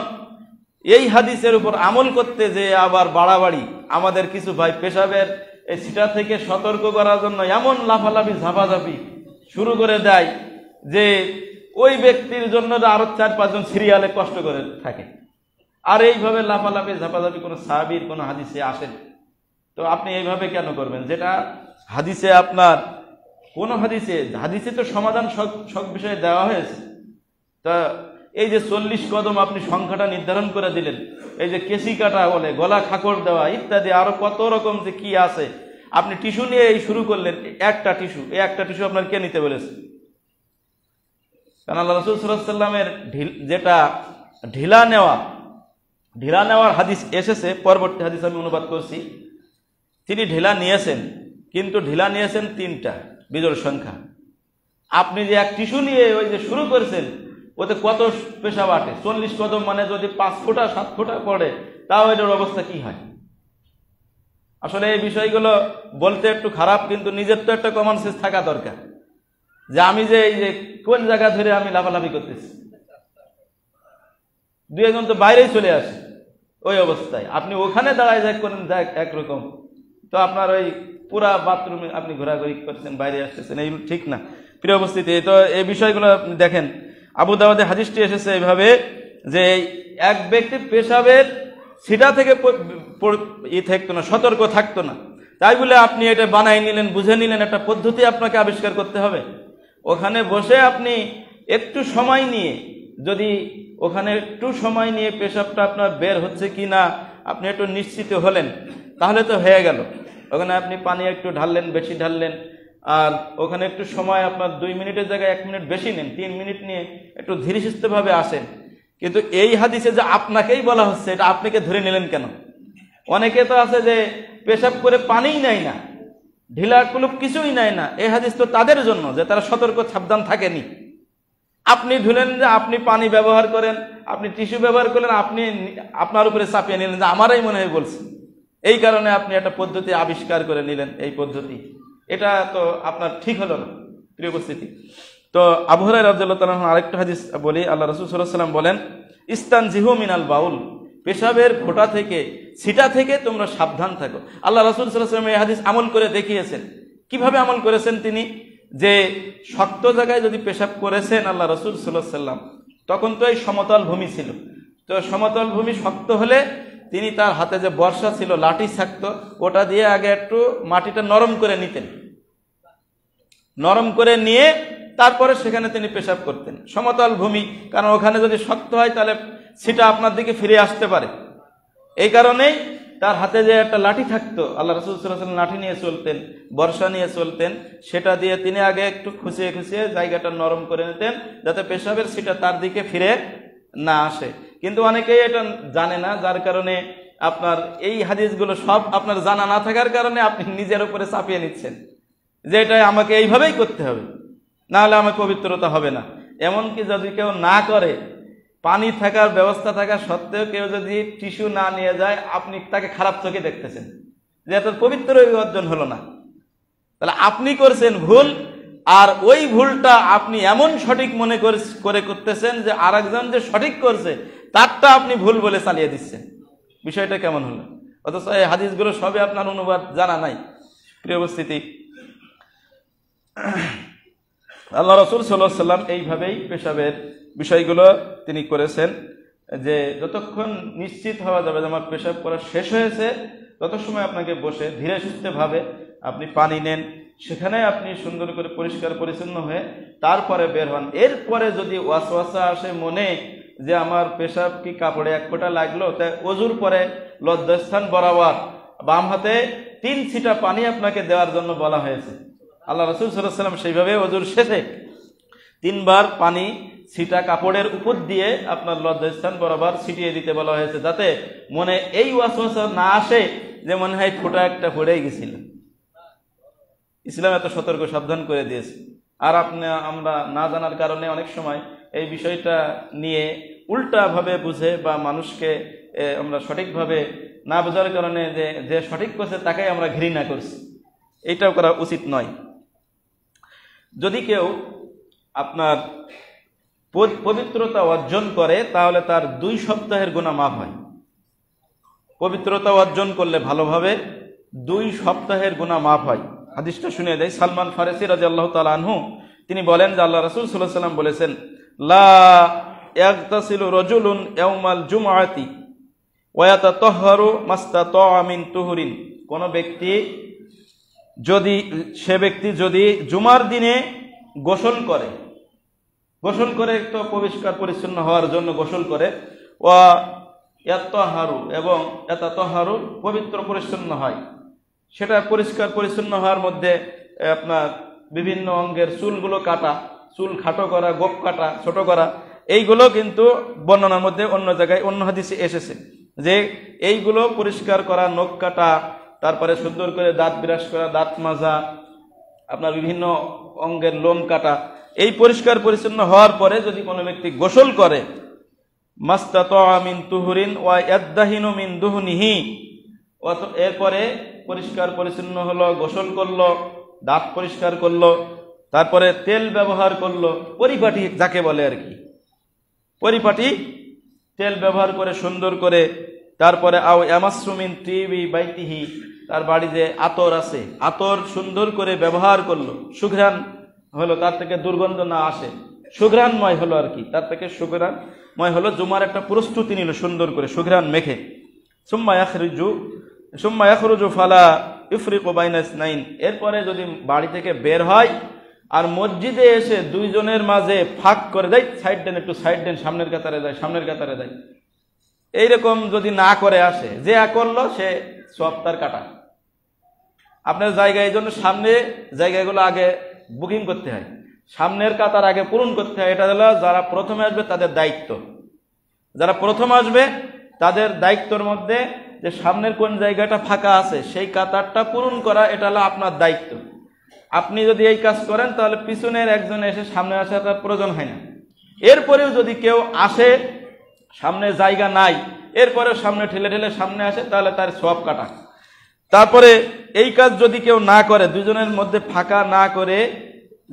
এই হাদিসের উপর আমল করতে যে আবার বাড়াবাড়ি, আমাদের কিছু ভাই পেশাবের এই ছিটা থেকে সতর্ক করার জন্য এমন লাফালাফি ঝাপাঝাপি শুরু করে দেয় যে ওই ব্যক্তির জন্য আরো 4-5 জন সিরিয়ালে কষ্ট করে থাকে। আর এইভাবে লাফালাফি ঝাপাঝাপি কোনো সাহাবীর কোনো হাদিসে আসেন, তো আপনি এইভাবে কেন করবেন? যেটা হাদিসে আপনার কোন হাদিসে তো সমাধান সব বিষয়ে দেওয়া হয়েছে। তা এই যে 40 কদম আপনি সংখ্যাটা নির্ধারণ করে দিলেন, এই যে কেসি কাটা বলে, গলা খাকড় দেওয়া ইত্যাদি আরো কত রকম যে কি আছে, আপনি টিস্যু নিয়ে এই শুরু করলেন। একটা টিস্যু আপনার কে নিতে বলেছে? কারণ আল্লাহ রাসূল সাল্লাল্লাহু আলাইহি ওয়াসাল্লামের যেটা ঢিলা নেওয়ার হাদিস এসেছে, পরবর্তী হাদিস আমি অনুবাদ করছি, তিনি ঢিলা নিয়েছেন, কিন্তু ঢিলা নিয়েছেন 3টা বিজোড় সংখ্যা। আপনি যে এক টিস্যু নিয়ে ওই যে শুরু করেছেন, ওতে কত পেশাব আটে? 40 কদম মানে যদি 5 ফুটা 7 ফুটা পড়ে, তাও এটার অবস্থা কি হয়? আসলে এই বিষয়গুলো বলতে একটু খারাপ, কিন্তু নিজের তো একটা কমন সেন্স থাকা দরকার, যে আমি যে এই যে কোন জায়গা ধরে আমি লাফালাফি করতেছি। 2 জন তো বাইরেই চলে আসে ওই অবস্থায়, আপনি ওখানে দাঁড়ায় করেন একরকম, তো আপনার ওই পুরা বাথরুমে আপনি ঘোরাঘুরি করছেন, বাইরে আসতেছেন, এইগুলো ঠিক না। প্রিয় উপস্থিতি, তো এই বিষয়গুলো আপনি দেখেন, আবু দাউদে হাদিসটি এসেছে এইভাবে যে এক ব্যক্তি পেশাবের সিটা থেকে থাকতো না, সতর্ক থাকতো না, তাই বলে আপনি এটা বানাই নিলেন, বুঝে নিলেন, একটা পদ্ধতি আপনাকে আবিষ্কার করতে হবে। ওখানে বসে আপনি একটু সময় নিয়ে, যদি ওখানে একটু সময় নিয়ে পেশাবটা আপনার বের হচ্ছে কি না আপনি একটু নিশ্চিত হলেন, তাহলে তো হয়ে গেল। ওখানে আপনি পানি একটু ঢাললেন, বেশি ঢাললেন, আর ওখানে একটু সময় আপনার 2 মিনিটের জায়গায় 1 মিনিট বেশি নেন, 3 মিনিট নিয়ে একটু ধীরস্থিরভাবে আসেন। কিন্তু এই হাদিসে যে আপনাকেই বলা হচ্ছে, এটা আপনাকে ধরে নিলেন কেন? অনেকে তো আছে যে পেশাব করে পানিই নেয় না, ঢিলা কুলুপ কিছুই নেয় না। এই হাদিস তো তাদের জন্য যে তারা সতর্ক সাবধান থাকেনি। আপনি ধুলেন যে আপনি পানি ব্যবহার করেন, আপনি টিস্যু ব্যবহার করলেন, আপনি আপনার উপরে চাপিয়ে নিলেন যে আমারই মনে হয় বলছে, এই কারণে আপনি একটা পদ্ধতি আবিষ্কার করে নিলেন। এই পদ্ধতি এটা তো আপনার ঠিক হলো না। প্রিয় উপস্থিতি, তো আবু হুরায়রা রাদিয়াল্লাহু তাআলা আরেকটা হাদিস বলি, আল্লাহ রাসূল সাল্লাল্লাহু আলাইহি ওয়াসাল্লাম বলেন, ইস্তানজিহু মিনাল বাউল, পেশাবের ফোঁটা থেকে, ছিটা থেকে তোমরা সাবধান থাকো। আল্লাহ রাসূল সাল্লাল্লাহু আলাইহি ওয়াসাল্লাম এই হাদিস আমল করে দেখিয়েছেন। কিভাবে আমল করেছেন তিনি? যে শক্ত জায়গায় যদি পেশাব করেছেন আল্লাহ রাসূল সাল্লাল্লাহু আলাইহি ওয়াসাল্লাম, তখন তো এই সমতল ভূমি ছিল, তো সমতল ভূমি শক্ত হলে তিনি তার হাতে যে বর্ষা ছিল, লাঠি থাকতো, ওটা দিয়ে আগে একটু মাটিটা নরম করে নিতেন, নরম করে নিয়ে তারপরে সেখানে তিনি পেশাব করতেন। সমতল ভূমি, কারণ ওখানে যদি শক্ত হয় তাহলে সেটা আপনার দিকে ফিরে আসতে পারে। এই কারণেই তার হাতে যে একটা লাঠি থাকতো, আল্লাহ রাসূল সাল্লাল্লাহু আলাইহি ওয়াসাল্লাম লাঠি নিয়ে চলতেন, বর্ষা নিয়ে চলতেন, সেটা দিয়ে তিনি আগে একটু খুঁচিয়ে খুঁচিয়ে জায়গাটা নরম করে নিতেন, যাতে পেশাবের সেটা তার দিকে ফিরে না আসে। কিন্তু অনেকেই এটা জানে না, যার কারণে আপনার এই হাদিসগুলো সব আপনার জানা না থাকার কারণে আপনি নিজের উপরে চাপিয়ে নিচ্ছেন যে এটা আমাকে এইভাবেই করতে হবে, না হলে আমার পবিত্রতা হবে না। এমনকি যদি কেউ না করে, পানি থাকার ব্যবস্থা থাকা সত্ত্বেও কেউ যদি টিস্যু না নিয়ে যায়, আপনি তাকে খারাপ চোখে দেখতেছেন যে এত পবিত্র অর্জন হলো না। তাহলে আপনি করছেন ভুল, আর ওই ভুলটা আপনি এমন সঠিক মনে করে করতেছেন যে আরেকজন যে সঠিক করছে তারটা আপনি ভুল বলে চালিয়ে দিচ্ছেন। বিষয়টা কেমন হলো? অথচ এই হাদিসগুলো সবই আপনার অনুবাদ জানা নাই। প্রিয় উপস্থিতি, আল্লাহ রাসূল সাল্লাল্লাহু আলাইহি ওয়াসাল্লাম এইভাবেই পেশাবের বিষয়গুলো তিনি করেছেন, যে যতক্ষণ নিশ্চিত হওয়া যাবে যে আমার পেশাব করা শেষ হয়েছে, তত সময় আপনাকে বসে ধীরে সুস্থভাবে আপনি পানি নেন, সেখানে আপনি সুন্দর করে পরিষ্কার পরিচ্ছন্ন হয়ে তারপরে বের হন। এরপরে যদি ওয়াসওয়াসা আসে মনে যে আমার পেশাব কি কাপড়ে 1 ফোঁটা লাগলো, তাই ওযুর পরে লজ্জাস্থান বরাবর বাম হাতে 3 ছিটা পানি আপনাকে দেওয়ার জন্য বলা হয়েছে। আল্লাহ রাসূল সাল্লাল্লাহু আলাইহি ওয়াসাল্লাম সেইভাবে ওযুর শেষে 3 বার পানি ছিটা কাপড়ের উপর দিয়ে আপনার লজ্জাস্থান বরাবর ছিটিয়ে দিতে বলা হয়েছে, যাতে মনে এই ওয়াসওয়াসা না আসে যে মনে হয় ফোঁটা একটা পড়েই গেছিল। ইসলাম এত সতর্ক সাবধান করে দিয়েছে। আর আমরা না জানার কারণে অনেক সময় এই বিষয়টা নিয়ে উল্টাভাবে বুঝে, বা মানুষকে আমরা সঠিকভাবে না বোঝার কারণে যে সঠিক করছে তাকেই আমরা ঘৃণা করছি। এইটাও করা উচিত নয়। যদি কেউ আপনার পবিত্রতা অর্জন করে, তাহলে তার 2 সপ্তাহের গুনাহ মাফ হয়। পবিত্রতা অর্জন করলে ভালোভাবে 2 সপ্তাহের গুনাহ মাফ হয়। হাদিসটা শুনে দেয়, সালমান ফারসি রাদিয়াল্লাহু তাআলা আনহু তিনি বলেন যে আল্লাহ রাসূল সাল্লাল্লাহু আলাইহি ওয়াসাল্লাম বলেছেন, লা ইয়াগতাসিলু রাজুলুন ইয়াউমাল জুমআতি ওয়া ইয়াতাতাহহারু মাস্তাতা'a মিন তুহুরিন। কোন ব্যক্তি যদি সে ব্যক্তি যদি জুমার দিনে গোসল করে তো পরিষ্কার পরিচ্ছন্ন হওয়ার জন্য গোসল করে, ওয়া ইয়াতাহারু এবং ইয়াতাতাহারু পবিত্র পরিচ্ছন্ন হয়, সেটা পরিষ্কার পরিচ্ছন্ন হওয়ার মধ্যে আপনার বিভিন্ন অঙ্গের চুলগুলো কাটা, চুল খাটো করা, গোপ কাটা, ছোট করা, এইগুলো কিন্তু বর্ণনার মধ্যে অন্য জায়গায় অন্য হাদিসে এসেছে যে এইগুলো পরিষ্কার করা, নখ কাটা, তারপরে সুন্দর করে দাঁত বিরাস করা, দাঁত মাজা, আপনার বিভিন্ন অঙ্গের লোম কাটা, এই পরিষ্কার পরিচ্ছন্ন হওয়ার পরে যদি কোনো ব্যক্তি গোসল করে, মাস্তাতা মিন তুহুরিন ওয়া ইয়াদাহিনু মিন দুহনিহি, এরপরে পরিষ্কার পরিচ্ছন্ন হলো, গোসল করলো, দাঁত পরিষ্কার করলো, তারপরে তেল ব্যবহার করলো, পরিপাটি যাকে বলে আর কি, পরিপাটি তেল ব্যবহার করে সুন্দর করে, তারপরে আও ইয়ামাসসু মিন তিবি বাইতিহি, তার বাড়ি যে আতর আছে, আতর সুন্দর করে ব্যবহার করলো, সুঘ্রাণ হলো, তার থেকে দুর্গন্ধ না আসে, সুঘ্রাণময় হলো আর কি, তার থেকে সুঘ্রাণময় হলো, জুমার একটা প্রস্তুতি নিল সুন্দর করে সুঘ্রাণ মেখে। সুম্মা ইয়াখরুজু ফালা ইফরিকু বাইনা ইসনাইন, এরপরে যদি বাড়ি থেকে বের হয় আর মসজিদে এসে দুইজনের মাঝে ফাঁক করে দেয়, সাইড দেন, একটু সাইড দেন, সামনের কাতারে যায়, এইরকম যদি না করে আসে, যে করলো সে সব তার কাটা। আপনার জায়গা, এই জন্য সামনে জায়গাগুলো আগে বুকিং করতে হয়, সামনের কাতার আগে পূরণ করতে হয়। এটা হলো যারা প্রথমে আসবে তাদের দায়িত্ব, যারা প্রথম আসবে তাদের দায়িত্বের মধ্যে যে সামনের কোন জায়গাটা ফাঁকা আছে সেই কাতারটা পূরণ করা, এটা হলো আপনার দায়িত্ব। আপনি যদি এই কাজ করেন তাহলে পিছনের একজন এসে সামনে আসার তার প্রয়োজন হয় না। এরপরেও যদি কেউ আসে, সামনে জায়গা নাই, এরপরেও সামনে ঠেলে সামনে আসে, তাহলে তার সওয়াব কাটা। তারপরে এই কাজ যদি কেউ না করে, দুজনের মধ্যে ফাঁকা না করে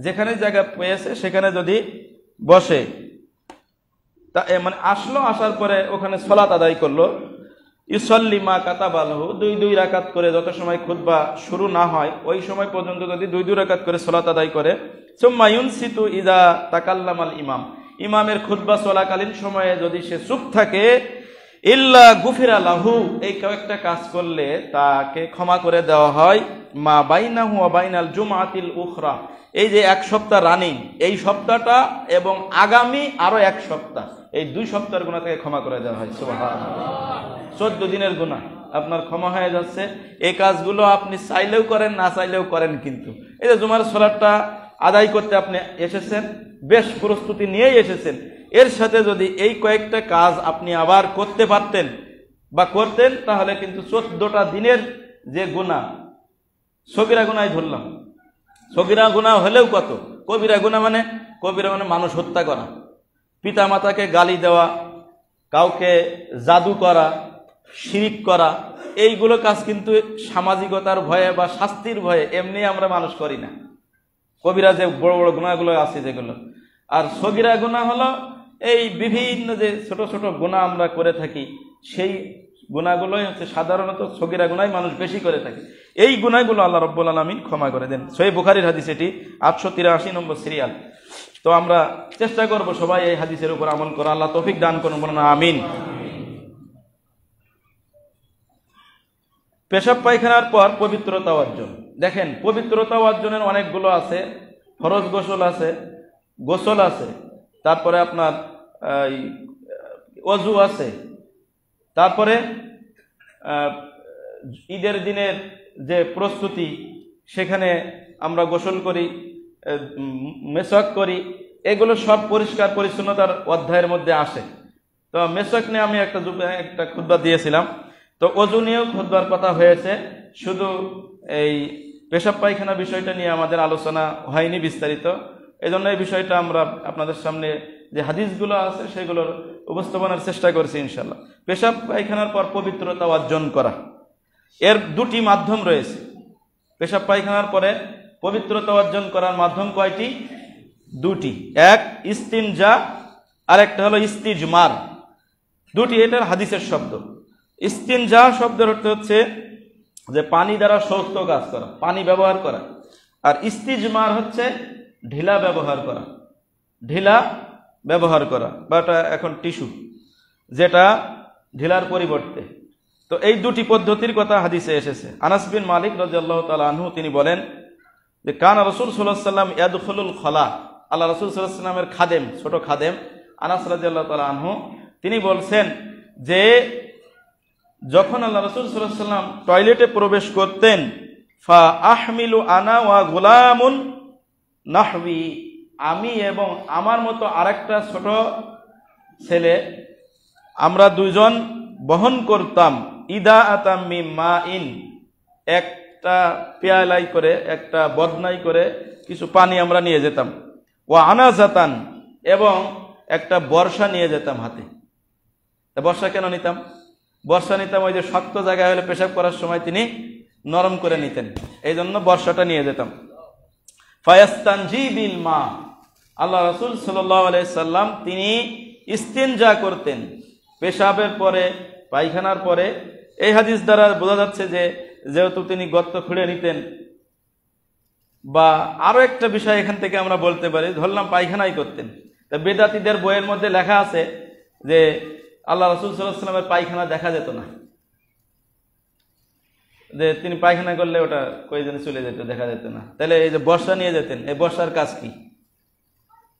যেখানে জায়গা পেয়েছে সেখানে যদি বসে, তা মানে আসলো, আসার পরে ওখানে সালাত আদায় করলো, ইউসাল্লি মা কাতাবালাহু, দুই রাকাত করে, যত সময় খুতবা শুরু না হয় ওই সময় পর্যন্ত যদি দুই রাকাত করে সালাত আদায় করে, সুম্মা ইউনসিতু ইযা তাকাল্লামাল ইমাম, ইমামের খুতবা চলাকালীন সময়ে যদি সে চুপ থাকে, ইল্লা গুফিরা লাহু, এই কয়েকটা কাজ করলে তাকে ক্ষমা করে দেওয়া হয়, মা বাইনাহু ওয়া বাইনাল জুমআতিল উখরা, এই যে এক সপ্তাহ রানিং, এই সপ্তাহটা এবং আগামী আরো এক সপ্তাহ, এই 2 সপ্তাহের গুনাহ থেকে ক্ষমা করে দেওয়া হয়। সুবহানাল্লাহ, 14 দিনের গুনাহ আপনার ক্ষমা হয়ে যাচ্ছে। এই কাজগুলো আপনি চাইলেও করেন, না চাইলেও করেন, কিন্তু এই যে জুমার সালাতটা আদায় করতে আপনি এসেছেন, বেশ প্রস্তুতি নিয়েই এসেছেন, এর সাথে যদি এই কয়েকটা কাজ আপনি আবার করতে পারতেন বা করতেন, তাহলে কিন্তু 14টা দিনের যে গুনাহ, সগীরা গুনাহ ধরলাম, সগীরা গুনাহ হলেও কত, কবিরা গুনাহ মানে মানুষ হত্যা করা, পিতা মাতাকে গালি দেওয়া, কাউকে জাদু করা, শিরিক করা, এইগুলো কাজ কিন্তু সামাজিকতার ভয়ে বা শাস্তির ভয়ে এমনি আমরা মানুষ করি না। কবিরা যে বড় বড় গুনাহগুলো আছে যেগুলো, আর সগীরা গুনাহ হলো এই বিভিন্ন যে ছোট ছোট গুনাহ আমরা করে থাকি, সেই গুনাহগুলোই হচ্ছে সাধারণত সগীরা গুনাহ মানুষ বেশি করে থাকে। এই গুনাহগুলো আল্লাহ রাব্বুল আলামিন ক্ষমা করে দেন। সহিহ বুখারীর হাদিস, এটি 883 নম্বর সিরিয়াল। তো আমরা চেষ্টা করব সবাই এই হাদিসের উপর আমল করা। আল্লাহ তৌফিক দান করুন, বলুন আমিন। পেশাব পায়খানার পর পবিত্রতা অর্জন, দেখেন পবিত্রতা অর্জনের অনেকগুলো আছে। ফরজ গোসল আছে, গোসল আছে, তারপরে আপনার ওযু আছে, তারপরে ঈদের দিনের যে প্রস্তুতি, সেখানে আমরা গোসল করি, মেসওয়াক করি, এগুলো সব পরিষ্কার পরিচ্ছন্নতার অধ্যায়ের মধ্যে আসে। তো মেসওয়াক নিয়ে আমি একটা খুতবা দিয়েছিলাম, তো ওযু নিয়েও খুতবার কথা হয়েছে, শুধু এই পেশাব পায়খানা বিষয়টা নিয়ে আমাদের আলোচনা হয়নি বিস্তারিত। এই জন্য এই বিষয়টা আমরা আপনাদের সামনে যে হাদিসগুলো আছে সেগুলোর উপস্থাপনার চেষ্টা করছি ইনশাল্লাহ। পেশাব পায়খানার পর পবিত্রতা অর্জন করা, এর 2টি মাধ্যম রয়েছে। পেশাব পায়খানার পরে পবিত্রতা অর্জন করার মাধ্যম কয়টি? 2টি। এক ইস্তিনজা, আর একটা হলো ইস্তিজমার। 2টি এটার হাদিসের শব্দ। ইস্তিনজা শব্দের অর্থ হচ্ছে যে পানি দ্বারা শৌচ কাজ করা, পানি ব্যবহার করা। আর ইস্তিজমার হচ্ছে ঢিলা ব্যবহার করা, ঢিলা ব্যবহার করা, বা এটা এখন টিস্যু, যেটা ঢিলার পরিবর্তে। তো এই দুটি পদ্ধতির কথা হাদিসে এসেছে। আনাস বিন মালিক রাদিয়াল্লাহু তাআলা আনহু তিনি বলেন যে কানা রাসূল সাল্লাল্লাহু আলাইহি ওয়াসাল্লাম ইয়াদখুলুল খলা, আল্লাহ রাসূল সাল্লাল্লাহু আলাইহি ওয়াসাল্লামের খাদেম, ছোট খাদেম আনাস রাদিয়াল্লাহু তাআলা আনহু তিনি বলছেন যে যখন আল্লাহ রাসূল সাল্লাল্লাহু আলাইহি ওয়াসাল্লাম টয়লেটে প্রবেশ করতেন, ফা আহমিলু আনা ওয়া গুলামুন নাহবি, আমি এবং আমার মতো আরেকটা ছোট ছেলে আমরা দুইজন বহন করতাম ইদা আতাম মিন মাইন, একটা পেয়ালাই করে, একটা বদনাই করে কিছু পানি আমরা নিয়ে যেতাম, ওয়া আনাজাতান, এবং একটা বর্ষা নিয়ে যেতাম হাতে। বর্ষা কেন নিতাম? বর্ষা নিতাম ওই যে শক্ত জায়গায় হলে পেশাব করার সময় তিনি নরম করে নিতেন, এই জন্য বর্ষাটা নিয়ে যেতাম। ফায়াস্তানজি বিল মা, আল্লাহ রাসূল সাল্লাল্লাহু আলাইহি সাল্লাম তিনি ইস্তিনজা করতেন পেশাবের পরে, পায়খানার পরে। এই হাদিস দ্বারা বোঝা যাচ্ছে যে যেহেতু তিনি গর্ত খুঁড়ে নিতেন, বা আরো একটা বিষয় এখান থেকে আমরা বলতে পারি, ধরলাম পায়খানাই করতেন, তা বেদাতীদের বইয়ের মধ্যে লেখা আছে যে আল্লাহ রাসূল সাল্লাল্লাহু আলাইহি সাল্লামের পায়খানা দেখা যেত না, যে তিনি পায়খানা করলে ওটা কয়জনে চলে যেত, দেখা যেত না। তাহলে এই যে বর্ষা নিয়ে যেতেন, এই বর্ষার কাজ কি?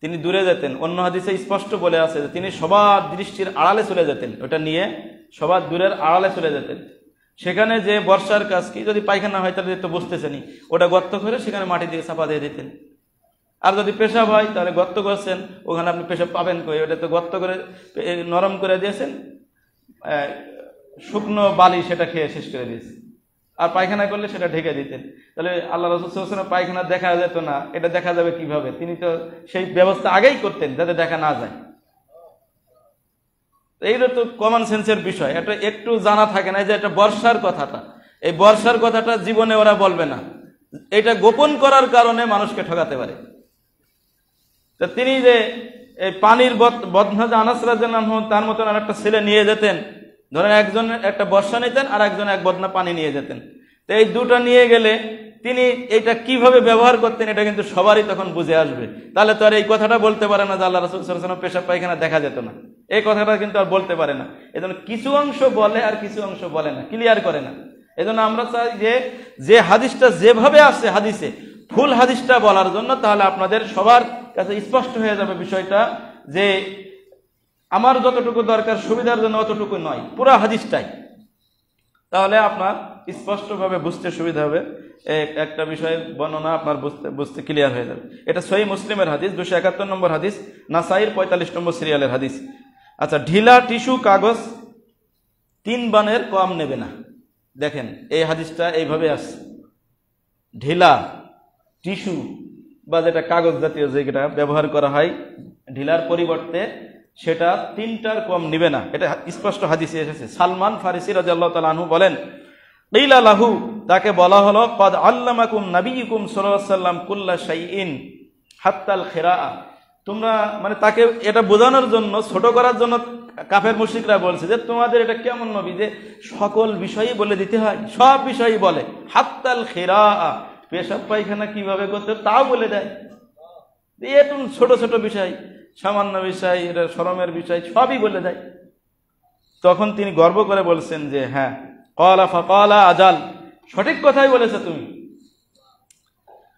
তিনি দূরে যেতেন। অন্য হাদিসে স্পষ্ট বলে আছে যে তিনি সবার দৃষ্টির আড়ালে চলে যেতেন, ওটা নিয়ে সবার দূরের আড়ালে চলে যেতেন। সেখানে যে বর্ষার কাজ কি, যদি পায়খানা হয় তাহলে তো বুঝতেছেনি, ওটা গর্ত করে সেখানে মাটি দিয়ে চাপা দিয়ে দিতেন। আর যদি পেশাব হয় তাহলে গর্ত করছেন, ওখানে আপনি পেশাব পাবেন কই, ওটা তো গর্ত করে নরম করে দিয়েছেন, শুকনো বালি সেটা খেয়ে শেষ করে দিয়েছে। আর পায়খানা করলে সেটা ঢেকে দিতেন। তাহলে আল্লাহ রাসূল সাল্লাল্লাহু আলাইহি ওয়াসাল্লাম পায়খানা দেখা যেত না, এটা দেখা যাবে কিভাবে? তিনি তো সেই ব্যবস্থা আগেই করতেন যাতে দেখা না যায়। এইটা তো কমন সেন্সের বিষয়, এটা একটু জানা থাকে না যে এটা বর্ষার কথাটা, এই বর্ষার কথাটা জীবনে ওরা বলবে না, এটা গোপন করার কারণে মানুষকে ঠকাতে পারে। তা তিনি যে এই পানির বদনা যে আনাস রাদিয়াল্লাহু আনহু তার মতন আর একটা ছেলে নিয়ে যেতেন, ধরেন একজন একটা বর্ষা নিতেন আর একজন এক বদনা পানি নিয়ে যেতেন, তো এই দুটা নিয়ে গেলে তিনি এটা কিভাবে ব্যবহার করতেন এটা কিন্তু সবারই তখন বুঝে আসবে। তাহলে তো আর এই কথাটা বলতে পারে না যে আল্লাহ রাসূল সাল্লাল্লাহু আলাইহি ওয়াসাল্লাম পেশাব পায়খানা দেখা যেত না, এই কথাটা কিন্তু আর বলতে পারে না। এজন্য কিছু অংশ বলে আর কিছু অংশ বলে না, ক্লিয়ার করে না। এজন্য আমরা চাই যে হাদিসটা যেভাবে আসছে হাদিসে ফুল হাদিসটা বলার জন্য, তাহলে আপনাদের সবার কাছে স্পষ্ট হয়ে যাবে বিষয়টা যে আমার যতটুকু দরকার সুবিধার জন্য অতটুকু নয়, পুরো হাদিসটাই। তাহলে আপনার স্পষ্টভাবে বুঝতে সুবিধা হবে, একটা বিষয়ের বর্ণনা আপনার বুঝতে ক্লিয়ার হয়ে যাবে। এটা সহিহ মুসলিমের হাদিস, 271 নম্বর হাদিস, নাসাইর 45 নম্বর সিরিয়ালের হাদিস। আচ্ছা, ঢিলা টিস্যু কাগজ 3 বানের কম নেবে না। দেখেন এই হাদিসটা এইভাবে আসছে, ঢিলা টিস্যু বা যেটা কাগজ জাতীয় যেটা ব্যবহার করা হয় ঢিলার পরিবর্তে, সেটা 3টার কম নিবে না, এটা স্পষ্ট হাদিসে এসেছে। সালমান ফারিসি রাদিয়াল্লাহু তাআলা আনহু বলেন, কিলা লাহু, তাকে বলা হলো, ক্বাদ আল্লামাকুম নাবিয়ুকুম সাল্লাল্লাহু আলাইহি ওয়াসাল্লাম কুল্লা শাইইন হাত্তাল খিরাআ। তোমরা মানে তাকে এটা বোঝানোর জন্য, ছোট করার জন্য কাফের মুশরিকরা বলছে যে তোমাদের এটা কেমন নবী যে সকল বিষয়ই বলে দিতে হয়, সব বিষয়ই বলে, হাত্তাল খিরাআ, পেশাব পায়খানা কিভাবে করতে তাও বলে দেয়। এত ছোট ছোট বিষয়, সামান্য বিষয়, এটা শরমের বিষয়, সবই বলে দেয়। তখন তিনি গর্ব করে বলছেন যে হ্যাঁ, ক্বালা ফাকালা আজাল, সঠিক কথাই বলেছে তুমি।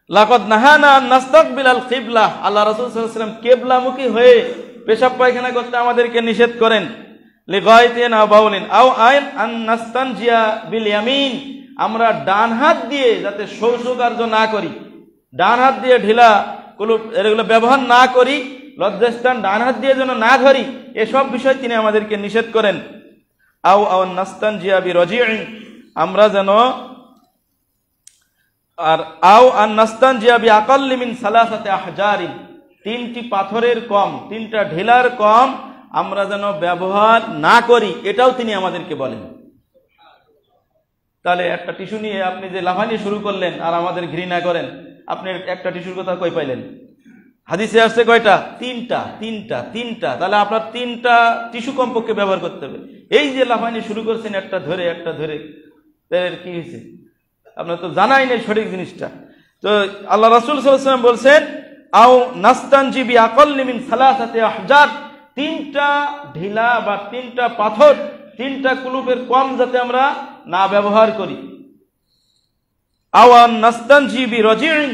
লাকাদ নাহানা আন নাস্তাকবিলাল কিবলা, আল্লাহ রাসূল সাল্লাল্লাহু আলাইহি ওয়াসাল্লাম কিবলামুখী হয়ে পেশাব পায়খানা করতে আমাদেরকে নিষেধ করেন। লিগায়তিন আও বাউলিন আও আইন আন নাস্তানজিয়া বিল ইয়ামিন, আমরা ডান হাত দিয়ে যাতে শৌচকার্য না করি, ডান হাত দিয়ে ঢিলা কুলুপ এগুলো ব্যবহার না করি, লজ্জাস্থান ডান হাত দিয়ে যেন না ধরি, এসব বিষয় তিনি আমাদেরকে নিষেধ করেন। আও আও নাস্তানজিয়া বিরাজিইন, আমরা যেন, আর আও আন নাস্তানজিয়া বিআকাল্লি মিন সালাসাতি আহজারিন, 3টি পাথরের কম, 3টা ঢিলার কম আমরা যেন ব্যবহার না করি, এটাও তিনি আমাদেরকে বলেন। তাহলে একটা টিস্যু নিয়ে আপনি যে লাফানি শুরু করলেন আর আমাদের ঘৃণা করেন, আপনি একটা টিস্যুর কথা কই পাইলেন? হাদিসে আসছে কয়টা? 3টা। তাহলে আপনার 3টা টিস্যু কমপক্ষে ব্যবহার করতে হবে। এই যে লাফানি শুরু করছেন একটা ধরে, কি হয়েছে? আপনার তো জানাই নেই সঠিক জিনিসটা। তো আল্লাহ রাসূল সাল্লাল্লাহু আলাইহি ওয়াসাল্লাম বলছেন, আও নাস্তানজি বিআকাল্লি মিন সালাসাতি আহজার, 3টা ঢিলা বা 3টা পাথর তিনটা কুলুপের কম যাতে আমরা না ব্যবহার করি। আওয়ান নাস্তানজি বিরাজিন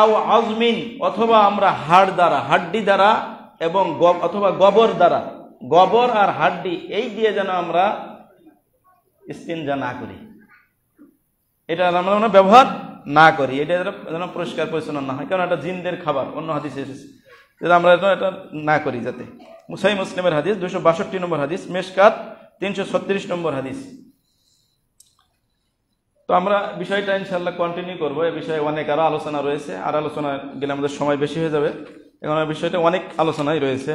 আও আজমিন, অথবা আমরা হাড় দ্বারা, হাড্ডি দ্বারা এবং অথবা গোবর দ্বারা, গোবর আর হাড্ডি এই দিয়ে যেন আমরা ইস্তিনজা না করি, এটা আমরা ব্যবহার না করি, এটা যেন পরিষ্কার পরিচ্ছন্ন না হয়, কারণ এটা জিনদের খাবার। অন্য হাদিসে এসেছে যে আমরা এটা না করি যাতে। সহিহ মুসলিমের হাদিস 262 নম্বর হাদিস, মেশকাত 336 নম্বর হাদিস। তো আমরা বিষয়টা ইনশাআল্লাহ কন্টিনিউ করবো। এই বিষয়ে অনেক আরো আলোচনা রয়েছে, আর আলোচনা গেলে আমাদের সময় বেশি হয়ে যাবে। এখন এই বিষয়টা অনেক আলোচনাই রয়েছে,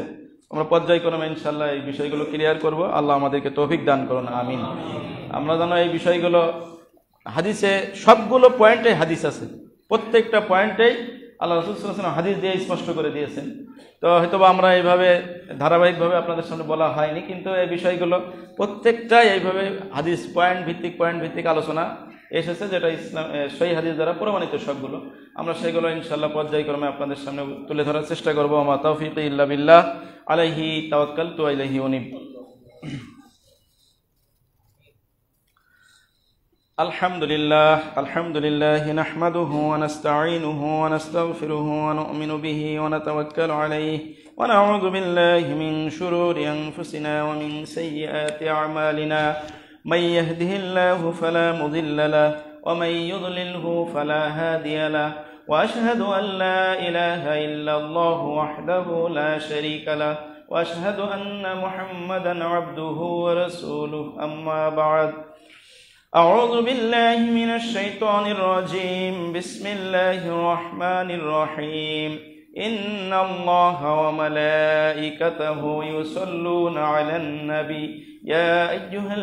আমরা পর্যায়ক্রমে ইনশাআল্লাহ এই বিষয়গুলো ক্লিয়ার করব। আল্লাহ আমাদেরকে তৌফিক দান করুন, আমিন। আমরা যেন এই বিষয়গুলো, হাদিসে সবগুলো পয়েন্টে হাদিস আছে, প্রত্যেকটা পয়েন্টেই আল্লাহ রাসূল সাল্লাল্লাহু আলাইহি ওয়াসাল্লাম হাদিস দিয়ে স্পষ্ট করে দিয়েছেন। তো হয়তোবা আমরা এইভাবে ধারাবাহিকভাবে আপনাদের সামনে বলা হয়নি, কিন্তু এই বিষয়গুলো প্রত্যেকটাই এইভাবে হাদিস পয়েন্ট ভিত্তিক আলোচনা এসেছে, যেটা ইসলাম সহিহ হাদিস দ্বারা প্রমাণিত সবগুলো। আমরা সেগুলো ইনশাআল্লাহ পর্যায়ক্রমে আপনাদের সামনে তুলে ধরার চেষ্টা করবো। আমা তাওফীকি ইল্লা বিল্লাহ, আলাইহি তাওয়াক্কালতু ওয়া ইলাইহি উনীব। আলহামদুলিল্লাহ নাহমাদুহু ওয়া নাস্তাঈনুহু ওয়া নাস্তাগফিরুহু ওয়া নু'মিনু বিহি ওয়া নাতাওয়াক্কালু আলাইহি ওয়া নাউযু বিল্লাহি মিন শুরুরি আনফুসিনা ওয়া মিন সাইয়্যাতি আ'মালিনা। من يهده الله فلا مضل له ومن يضلله فلا هادي له وأشهد أن لا إله إلا الله وحده لا شريك له وأشهد أن محمدا عبده ورسوله أما بعد أعوذ بالله من الشيطان الرجيم بسم الله الرحمن الرحيم إن الله وملائكته يصلون على النبي يا أيها